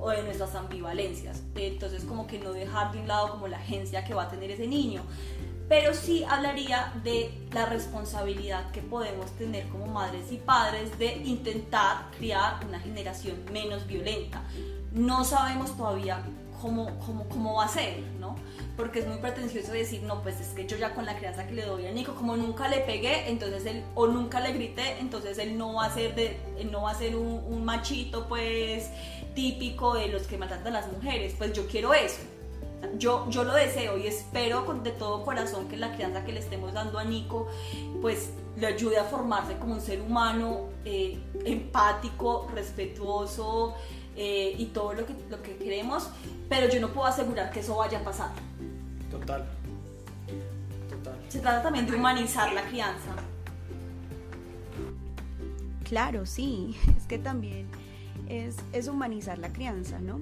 [SPEAKER 2] o de nuestras ambivalencias. Entonces como que no dejar de un lado como la agencia que va a tener ese niño, pero sí hablaría de la responsabilidad que podemos tener como madres y padres de intentar criar una generación menos violenta. No sabemos todavía cómo va a ser, ¿no? Porque es muy pretencioso decir, no, pues es que yo ya con la crianza que le doy a Nico, como nunca le pegué, entonces él, o nunca le grité, entonces él no va a ser un machito, pues, típico de los que maltratan a las mujeres. Pues yo quiero eso. Yo lo deseo y espero de todo corazón que la crianza que le estemos dando a Nico, pues, le ayude a formarse como un ser humano empático, respetuoso, y todo lo que queremos, pero yo no puedo asegurar que eso vaya a pasar.
[SPEAKER 3] Total.
[SPEAKER 2] Se trata también de humanizar la crianza.
[SPEAKER 1] Claro, sí, es que también es humanizar la crianza, ¿no?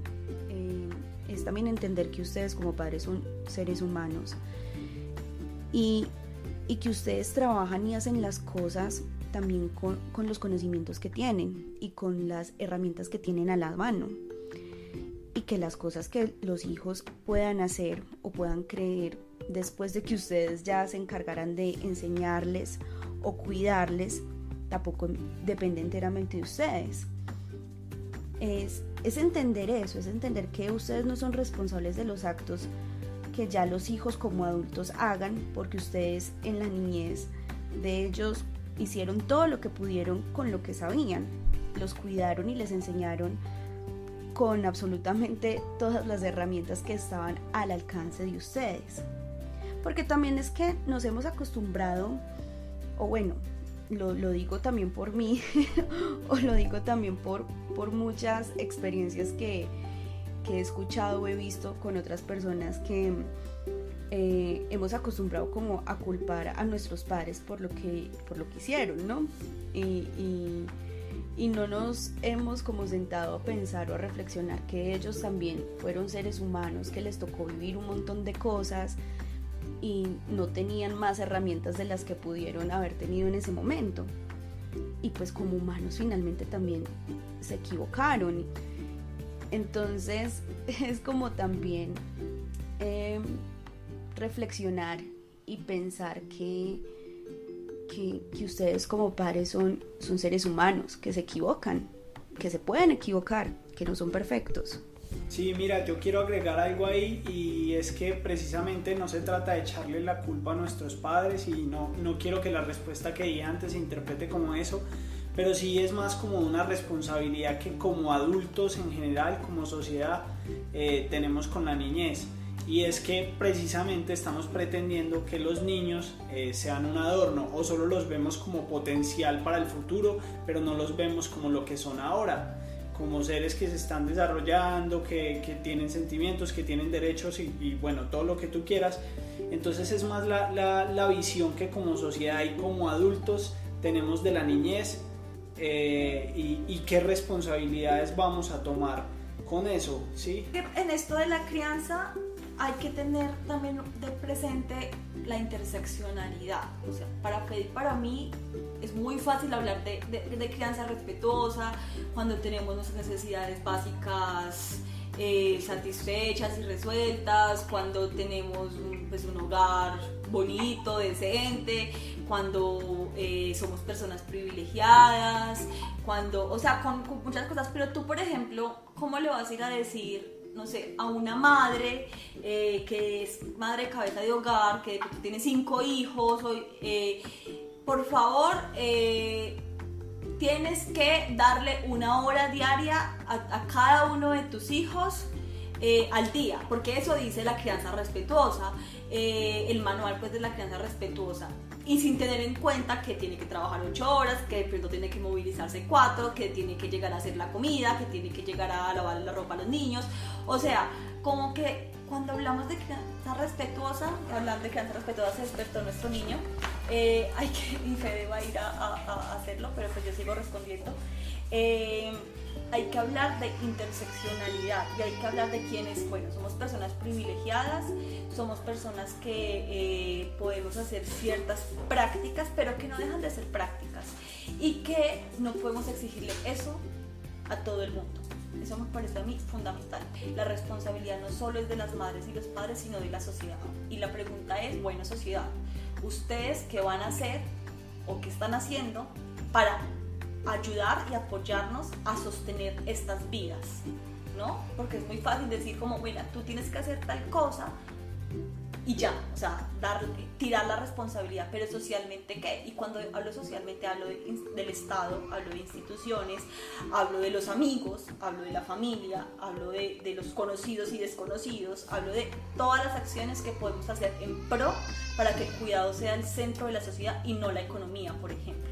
[SPEAKER 1] Es también entender que ustedes como padres son seres humanos y que ustedes trabajan y hacen las cosas también con los conocimientos que tienen y con las herramientas que tienen a la mano, y que las cosas que los hijos puedan hacer o puedan creer después de que ustedes ya se encargarán de enseñarles o cuidarles tampoco depende enteramente de ustedes. Es entender eso, es entender que ustedes no son responsables de los actos que ya los hijos como adultos hagan, porque ustedes en la niñez de ellos hicieron todo lo que pudieron con lo que sabían, los cuidaron y les enseñaron con absolutamente todas las herramientas que estaban al alcance de ustedes. Porque también es que nos hemos acostumbrado, o bueno, lo digo también por mí, o lo digo también por muchas experiencias que he escuchado o he visto con otras personas, que hemos acostumbrado como a culpar a nuestros padres por lo que hicieron, ¿no? Y no nos hemos como sentado a pensar o a reflexionar que ellos también fueron seres humanos, que les tocó vivir un montón de cosas y no tenían más herramientas de las que pudieron haber tenido en ese momento. Y pues como humanos finalmente también se equivocaron. Entonces es como también reflexionar y pensar que ustedes como padres son seres humanos, que se equivocan, que se pueden equivocar, que no son perfectos.
[SPEAKER 3] Sí, mira, yo quiero agregar algo ahí, y es que precisamente no se trata de echarle la culpa a nuestros padres, y no quiero que la respuesta que di antes se interprete como eso, pero sí es más como una responsabilidad que como adultos en general, como sociedad, tenemos con la niñez. Y es que precisamente estamos pretendiendo que los niños sean un adorno, o solo los vemos como potencial para el futuro, pero no los vemos como lo que son ahora, como seres que se están desarrollando, que tienen sentimientos, que tienen derechos y bueno, todo lo que tú quieras. Entonces es más la visión que como sociedad y como adultos tenemos de la niñez, y qué responsabilidades vamos a tomar con eso, ¿sí?
[SPEAKER 2] En esto de la crianza hay que tener también de presente la interseccionalidad. O sea, para mí es muy fácil hablar de crianza respetuosa cuando tenemos nuestras necesidades básicas satisfechas y resueltas, cuando tenemos pues, un hogar bonito, decente, cuando somos personas privilegiadas, o sea, con muchas cosas. Pero tú, por ejemplo, ¿cómo le vas a ir a decir, no sé, a una madre que es madre de cabeza de hogar, que tiene 5 hijos, por favor, tienes que darle 1 hora diaria a cada uno de tus hijos al día, porque eso dice la crianza respetuosa, el manual pues de la crianza respetuosa, y sin tener en cuenta que tiene que trabajar 8 horas, que de pronto tiene que movilizarse 4, que tiene que llegar a hacer la comida, que tiene que llegar a lavar la ropa a los niños. O sea, como que cuando hablamos de crianza respetuosa, hablar de crianza respetuosa se despertó nuestro niño, y Fede va a ir a hacerlo, pero pues yo sigo respondiendo. Hay que hablar de interseccionalidad y hay que hablar de quiénes, bueno, somos personas privilegiadas, somos personas que podemos hacer ciertas prácticas, pero que no dejan de ser prácticas, y que no podemos exigirle eso a todo el mundo. Eso me parece a mí fundamental. La responsabilidad no solo es de las madres y los padres, sino de la sociedad. Y la pregunta es, bueno, sociedad, ¿ustedes qué van a hacer o qué están haciendo para ayudar y apoyarnos a sostener estas vidas? ¿No? Porque es muy fácil decir como, mira, tú tienes que hacer tal cosa y ya, o sea, tirar la responsabilidad, pero socialmente ¿qué? Y cuando hablo socialmente hablo del Estado, hablo de instituciones, hablo de los amigos, hablo de la familia, hablo de los conocidos y desconocidos, hablo de todas las acciones que podemos hacer en pro para que el cuidado sea el centro de la sociedad y no la economía, por ejemplo.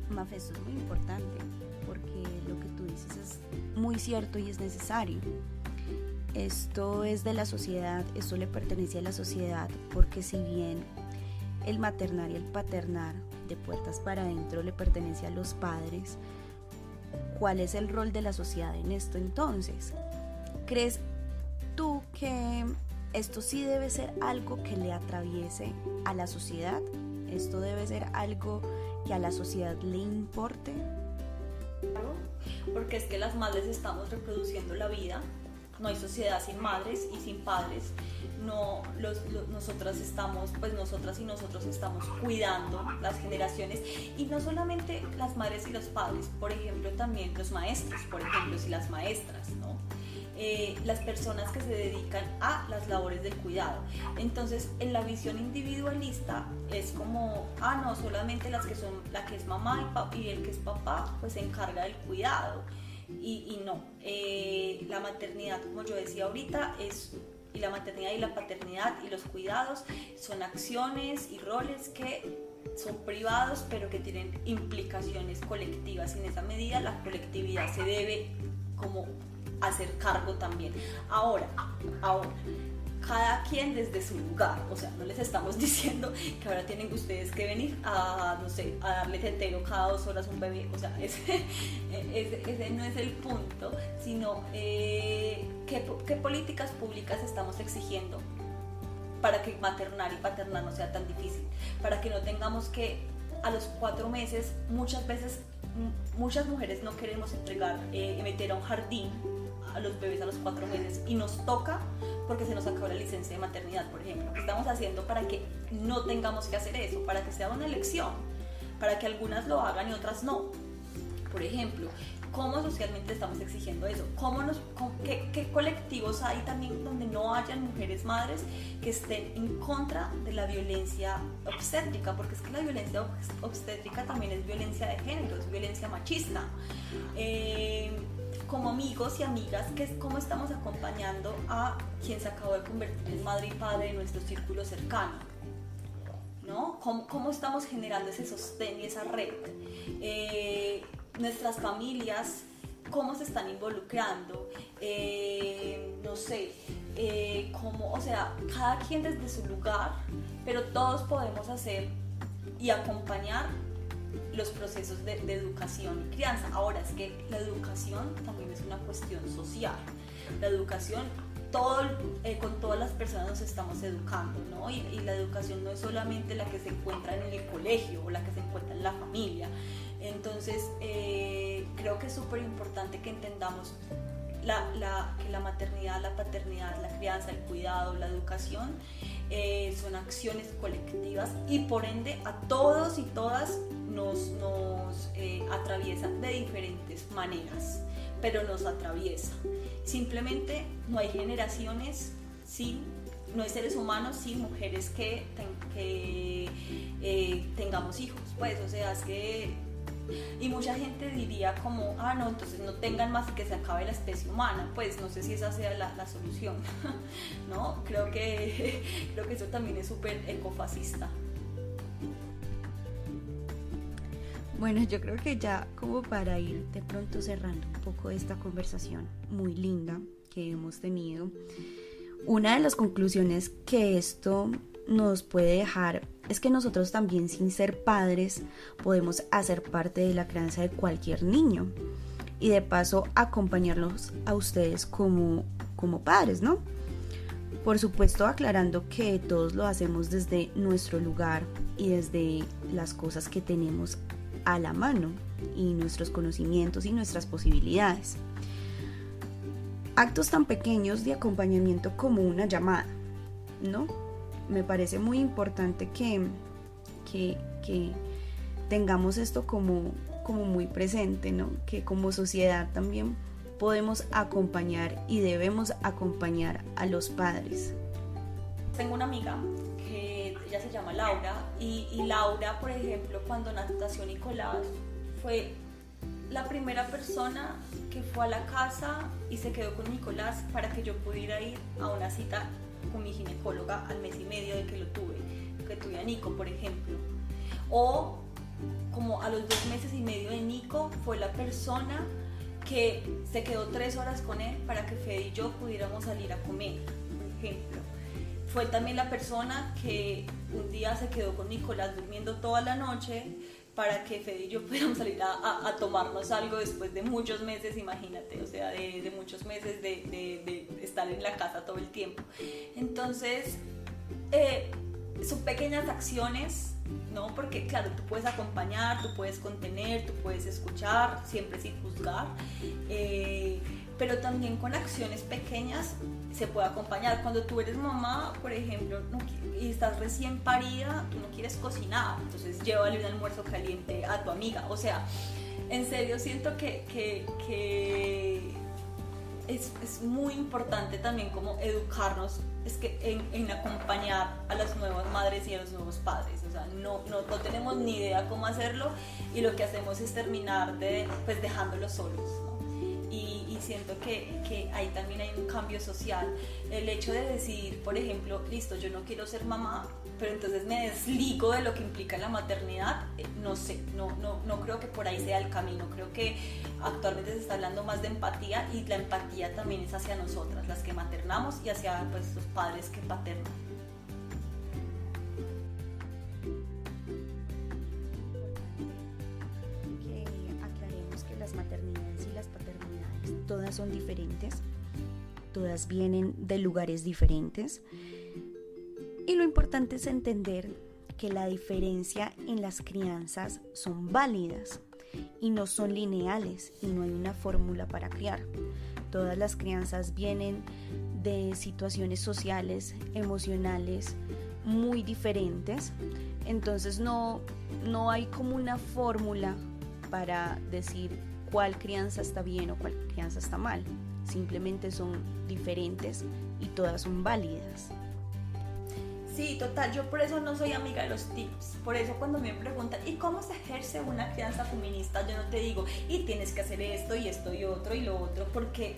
[SPEAKER 1] Mafe, esto es muy importante porque lo que tú dices es muy cierto y es necesario. Esto es de la sociedad, esto le pertenece a la sociedad, porque si bien el maternar y el paternar de puertas para adentro le pertenece a los padres, ¿cuál es el rol de la sociedad en esto entonces? ¿Crees tú que esto sí debe ser algo que le atraviese a la sociedad? ¿Esto debe ser algo que a la sociedad le importe?
[SPEAKER 2] Porque es que las madres estamos reproduciendo la vida. No hay sociedad sin madres y sin padres. No, nosotras y nosotros estamos cuidando las generaciones, y no solamente las madres y los padres, por ejemplo también los maestros, por ejemplo, y las maestras, ¿no? Las personas que se dedican a las labores del cuidado. Entonces, en la visión individualista es como, no, solamente la que es mamá y el que es papá, pues se encarga del cuidado. Y no, la maternidad, como yo decía ahorita, y la maternidad y la paternidad y los cuidados son acciones y roles que son privados, pero que tienen implicaciones colectivas, y en esa medida la colectividad se debe como hacer cargo también. Ahora, cada quien desde su lugar, o sea, no les estamos diciendo que ahora tienen ustedes que venir a, no sé, a darle tetero cada 2 horas a un bebé, o sea, ese no es el punto, sino qué políticas públicas estamos exigiendo para que maternar y paternar no sea tan difícil, para que no tengamos que a los 4 meses, muchas veces, muchas mujeres no queremos meter a un jardín a los bebés a los 4 meses, y nos toca porque se nos acabó la licencia de maternidad, por ejemplo. ¿Qué estamos haciendo para que no tengamos que hacer eso? Para que sea una elección, para que algunas lo hagan y otras no. Por ejemplo, ¿cómo socialmente estamos exigiendo eso? ¿Qué colectivos hay también donde no hayan mujeres madres que estén en contra de la violencia obstétrica? Porque es que la violencia obstétrica también es violencia de género, es violencia machista. Como amigos y amigas, ¿cómo estamos acompañando a quien se acabó de convertir en madre y padre en nuestro círculo cercano? ¿No? ¿Cómo estamos generando ese sostén y esa red? Nuestras familias, ¿cómo se están involucrando? No sé, o sea, cada quien desde su lugar, pero todos podemos hacer y acompañar los procesos de educación y crianza. Ahora, es que la educación también es una cuestión social. La educación, con todas las personas nos estamos educando, ¿no? Y la educación no es solamente la que se encuentra en el colegio o la que se encuentra en la familia. Entonces, creo que es súper importante que entendamos que la maternidad, la paternidad, la crianza, el cuidado, la educación son acciones colectivas, y por ende a todos y todas nos atraviesan de diferentes maneras, pero nos atraviesa. Simplemente no hay generaciones no hay seres humanos sin mujeres que tengamos hijos, pues, o sea, es que... Y mucha gente diría como, no, entonces no tengan más y que se acabe la especie humana. Pues no sé si esa sea la solución, ¿no? Creo que eso también es súper ecofascista.
[SPEAKER 1] Bueno, yo creo que ya como para ir de pronto cerrando un poco esta conversación muy linda que hemos tenido, una de las conclusiones que esto nos puede dejar es que nosotros también, sin ser padres, podemos hacer parte de la crianza de cualquier niño, y de paso acompañarlos a ustedes como padres, ¿no? Por supuesto, aclarando que todos lo hacemos desde nuestro lugar y desde las cosas que tenemos a la mano. y nuestros conocimientos y nuestras posibilidades. Actos tan pequeños de acompañamiento como una llamada, ¿no? Me parece muy importante que tengamos esto como muy presente, ¿no? Que como sociedad también podemos acompañar y debemos acompañar a los padres.
[SPEAKER 2] Tengo una amiga que ella se llama Laura y Laura, por ejemplo, cuando nació Nicolás, fue la primera persona que fue a la casa y se quedó con Nicolás para que yo pudiera ir a una cita con mi ginecóloga al mes y medio de que tuve a Nico, por ejemplo. O como a los 2 meses y medio de Nico, fue la persona que se quedó 3 horas con él para que Fede y yo pudiéramos salir a comer, por ejemplo. Fue también la persona que un día se quedó con Nicolás durmiendo toda la noche para que Fede y yo pudiéramos salir a tomarnos algo después de muchos meses, imagínate, o sea, de muchos meses de estar en la casa todo el tiempo. Entonces, son pequeñas acciones, ¿no? Porque claro, tú puedes acompañar, tú puedes contener, tú puedes escuchar, siempre sin juzgar, pero también con acciones pequeñas se puede acompañar. Cuando tú eres mamá, por ejemplo, y estás recién parida, tú no quieres cocinar, entonces llévale un almuerzo caliente a tu amiga. O sea, en serio siento que es muy importante también como educarnos en acompañar a las nuevas madres y a los nuevos padres. O sea, no tenemos ni idea cómo hacerlo y lo que hacemos es terminar dejándolos solos, ¿no? Y siento que ahí también hay un cambio social. El hecho de decidir, por ejemplo, listo, yo no quiero ser mamá, pero entonces me desligo de lo que implica la maternidad, no sé, no creo que por ahí sea el camino. Creo que actualmente se está hablando más de empatía y la empatía también es hacia nosotras, las que maternamos, y hacia los padres que paternan.
[SPEAKER 1] Que aclaremos que las maternidades y las paternidades todas son diferentes, todas vienen de lugares diferentes. Y lo importante es entender que la diferencia en las crianzas son válidas y no son lineales y no hay una fórmula para criar. Todas las crianzas vienen de situaciones sociales, emocionales muy diferentes. Entonces no hay como una fórmula para decir cuál crianza está bien o cuál crianza está mal. Simplemente son diferentes y todas son válidas.
[SPEAKER 2] Sí, total, yo por eso no soy amiga de los tips. Por eso cuando me preguntan ¿y cómo se ejerce una crianza feminista? Yo no te digo y tienes que hacer esto y esto y otro y lo otro, porque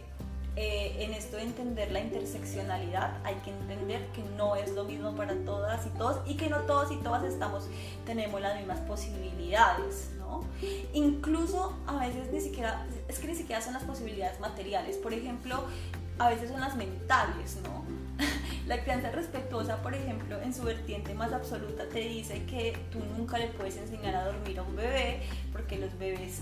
[SPEAKER 2] en esto de entender la interseccionalidad hay que entender que no es lo mismo para todas y todos, y que no todos y todas tenemos las mismas posibilidades, ¿no? Incluso a veces ni siquiera son las posibilidades materiales. Por ejemplo, a veces son las mentales, ¿no? La crianza respetuosa, por ejemplo, en su vertiente más absoluta te dice que tú nunca le puedes enseñar a dormir a un bebé, porque los bebés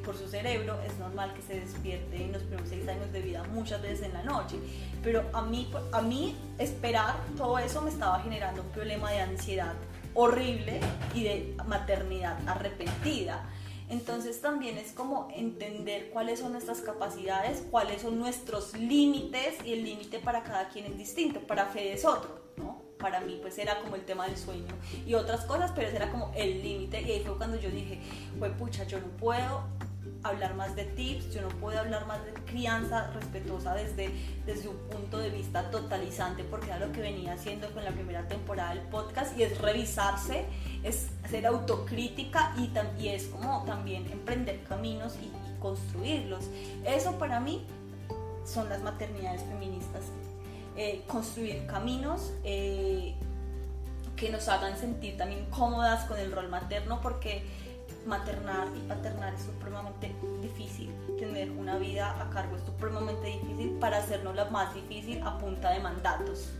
[SPEAKER 2] por su cerebro es normal que se despierte en los primeros 6 años de vida muchas veces en la noche. Pero a mí esperar todo eso me estaba generando un problema de ansiedad horrible y de maternidad arrepentida. Entonces también es como entender cuáles son nuestras capacidades, cuáles son nuestros límites, y el límite para cada quien es distinto. Para Fede es otro, ¿no? Para mí pues era como el tema del sueño y otras cosas, pero ese era como el límite, y ahí fue cuando yo dije, pucha, yo no puedo hablar más de tips, yo no puedo hablar más de crianza respetuosa desde un punto de vista totalizante, porque era lo que venía haciendo con la primera temporada del podcast, y es revisarse, es hacer autocrítica y es como también emprender caminos y construirlos. Eso para mí son las maternidades feministas, construir caminos que nos hagan sentir también cómodas con el rol materno, porque maternar y paternar es supremamente difícil. Tener una vida a cargo es supremamente difícil, para hacernos la más difícil a punta de mandatos.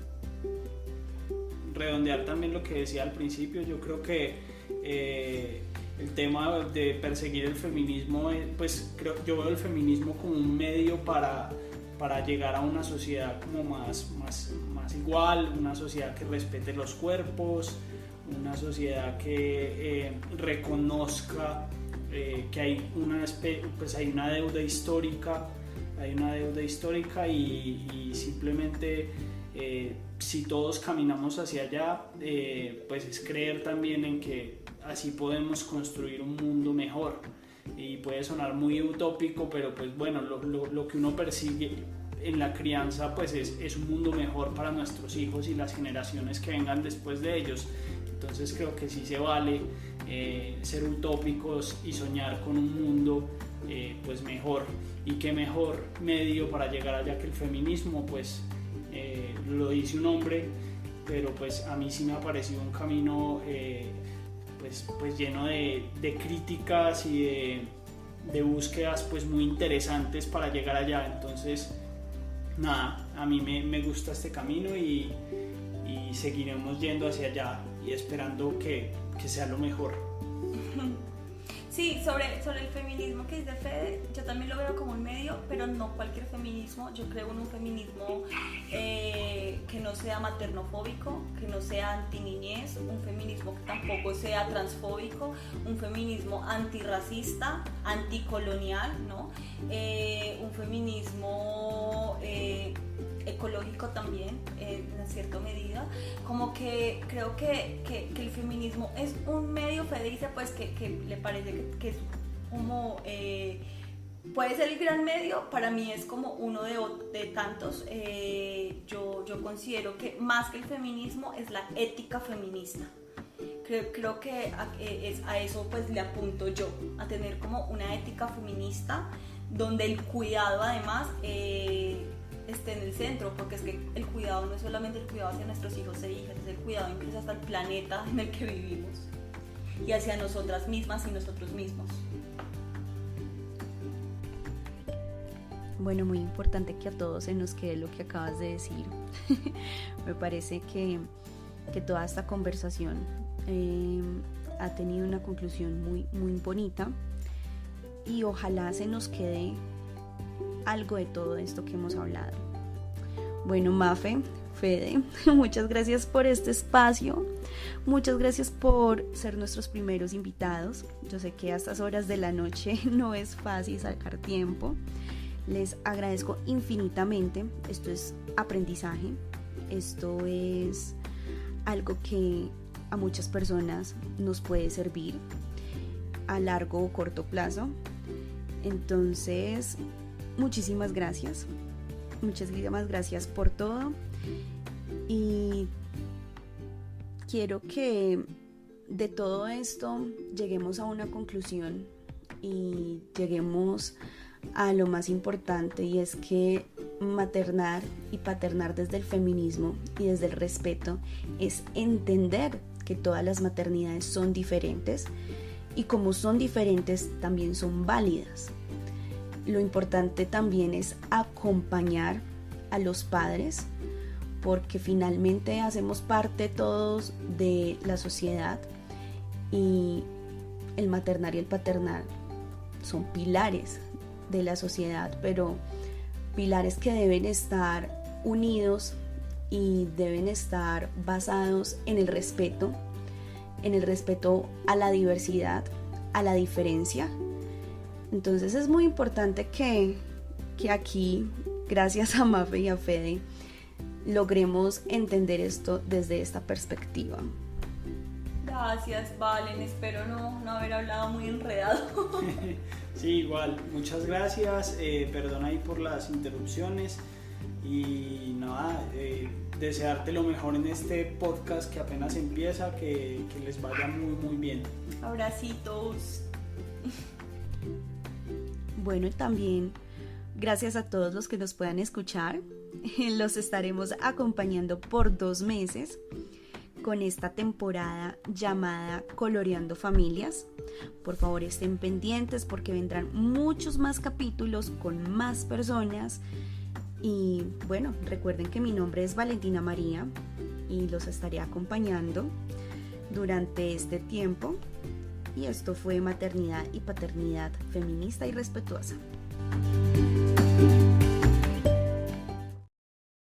[SPEAKER 3] Redondear también lo que decía al principio, yo creo que el tema de perseguir el feminismo, yo veo el feminismo como un medio para llegar a una sociedad como más igual, una sociedad que respete los cuerpos, una sociedad que reconozca que hay una deuda histórica, y simplemente si todos caminamos hacia allá, pues es creer también en que así podemos construir un mundo mejor. Y puede sonar muy utópico, pero pues bueno, lo que uno persigue en la crianza pues es un mundo mejor para nuestros hijos y las generaciones que vengan después de ellos. Entonces creo que sí se vale ser utópicos y soñar con un mundo pues mejor. Y qué mejor medio para llegar allá que el feminismo, pues lo dice un hombre, pero pues a mí sí me ha parecido un camino pues lleno de críticas y de búsquedas pues muy interesantes para llegar allá. Entonces nada, a mí me gusta este camino y seguiremos yendo hacia allá y esperando que sea lo mejor.
[SPEAKER 2] Sí, sobre el feminismo que dice Fede, yo también lo veo como un medio, pero no cualquier feminismo. Yo creo en un feminismo que no sea maternofóbico, que no sea antiniñez, un feminismo que tampoco sea transfóbico, un feminismo antirracista, anticolonial, ¿no? Un feminismo ecológico también, en cierta medida. Como que creo que el feminismo es un medio. Fede dice pues que le parece que es como puede ser el gran medio. Para mí es como uno de tantos. Yo considero que más que el feminismo es la ética feminista. Creo que a eso pues le apunto yo, a tener como una ética feminista donde el cuidado además esté en el centro, porque es que el cuidado no es solamente el cuidado hacia nuestros hijos e hijas, es el cuidado incluso hasta el planeta en el que vivimos y hacia nosotras mismas y nosotros mismos.
[SPEAKER 1] Bueno, muy importante que a todos se nos quede lo que acabas de decir. Me parece que toda esta conversación ha tenido una conclusión muy, muy bonita y ojalá se nos quede algo de todo esto que hemos hablado. Bueno, Mafe, Fede, muchas gracias por este espacio, muchas gracias por ser nuestros primeros invitados. Yo sé que a estas horas de la noche no es fácil sacar tiempo. Les agradezco infinitamente. Esto es aprendizaje, esto es algo que a muchas personas nos puede servir a largo o corto plazo. Entonces, muchísimas gracias por todo y quiero que de todo esto lleguemos a una conclusión y lleguemos a lo más importante, y es que maternar y paternar desde el feminismo y desde el respeto es entender que todas las maternidades son diferentes y como son diferentes también son válidas. Lo importante también es acompañar a los padres, porque finalmente hacemos parte todos de la sociedad y el maternar y el paternar son pilares de la sociedad, pero pilares que deben estar unidos y deben estar basados en el respeto a la diversidad, a la diferencia. Entonces es muy importante que aquí, gracias a Mafe y a Fede, logremos entender esto desde esta perspectiva.
[SPEAKER 2] Gracias, Valen, espero no haber hablado muy enredado.
[SPEAKER 3] Sí, igual, muchas gracias, perdona ahí por las interrupciones y nada, desearte lo mejor en este podcast que apenas empieza, que les vaya muy muy bien.
[SPEAKER 2] Abracitos.
[SPEAKER 1] Bueno, y también gracias a todos los que nos puedan escuchar. Los estaremos acompañando por 2 meses con esta temporada llamada Coloreando Familias. Por favor, estén pendientes porque vendrán muchos más capítulos con más personas. Y bueno, recuerden que mi nombre es Valentina María y los estaré acompañando durante este tiempo. Y esto fue Maternidad y Paternidad Feminista y Respetuosa.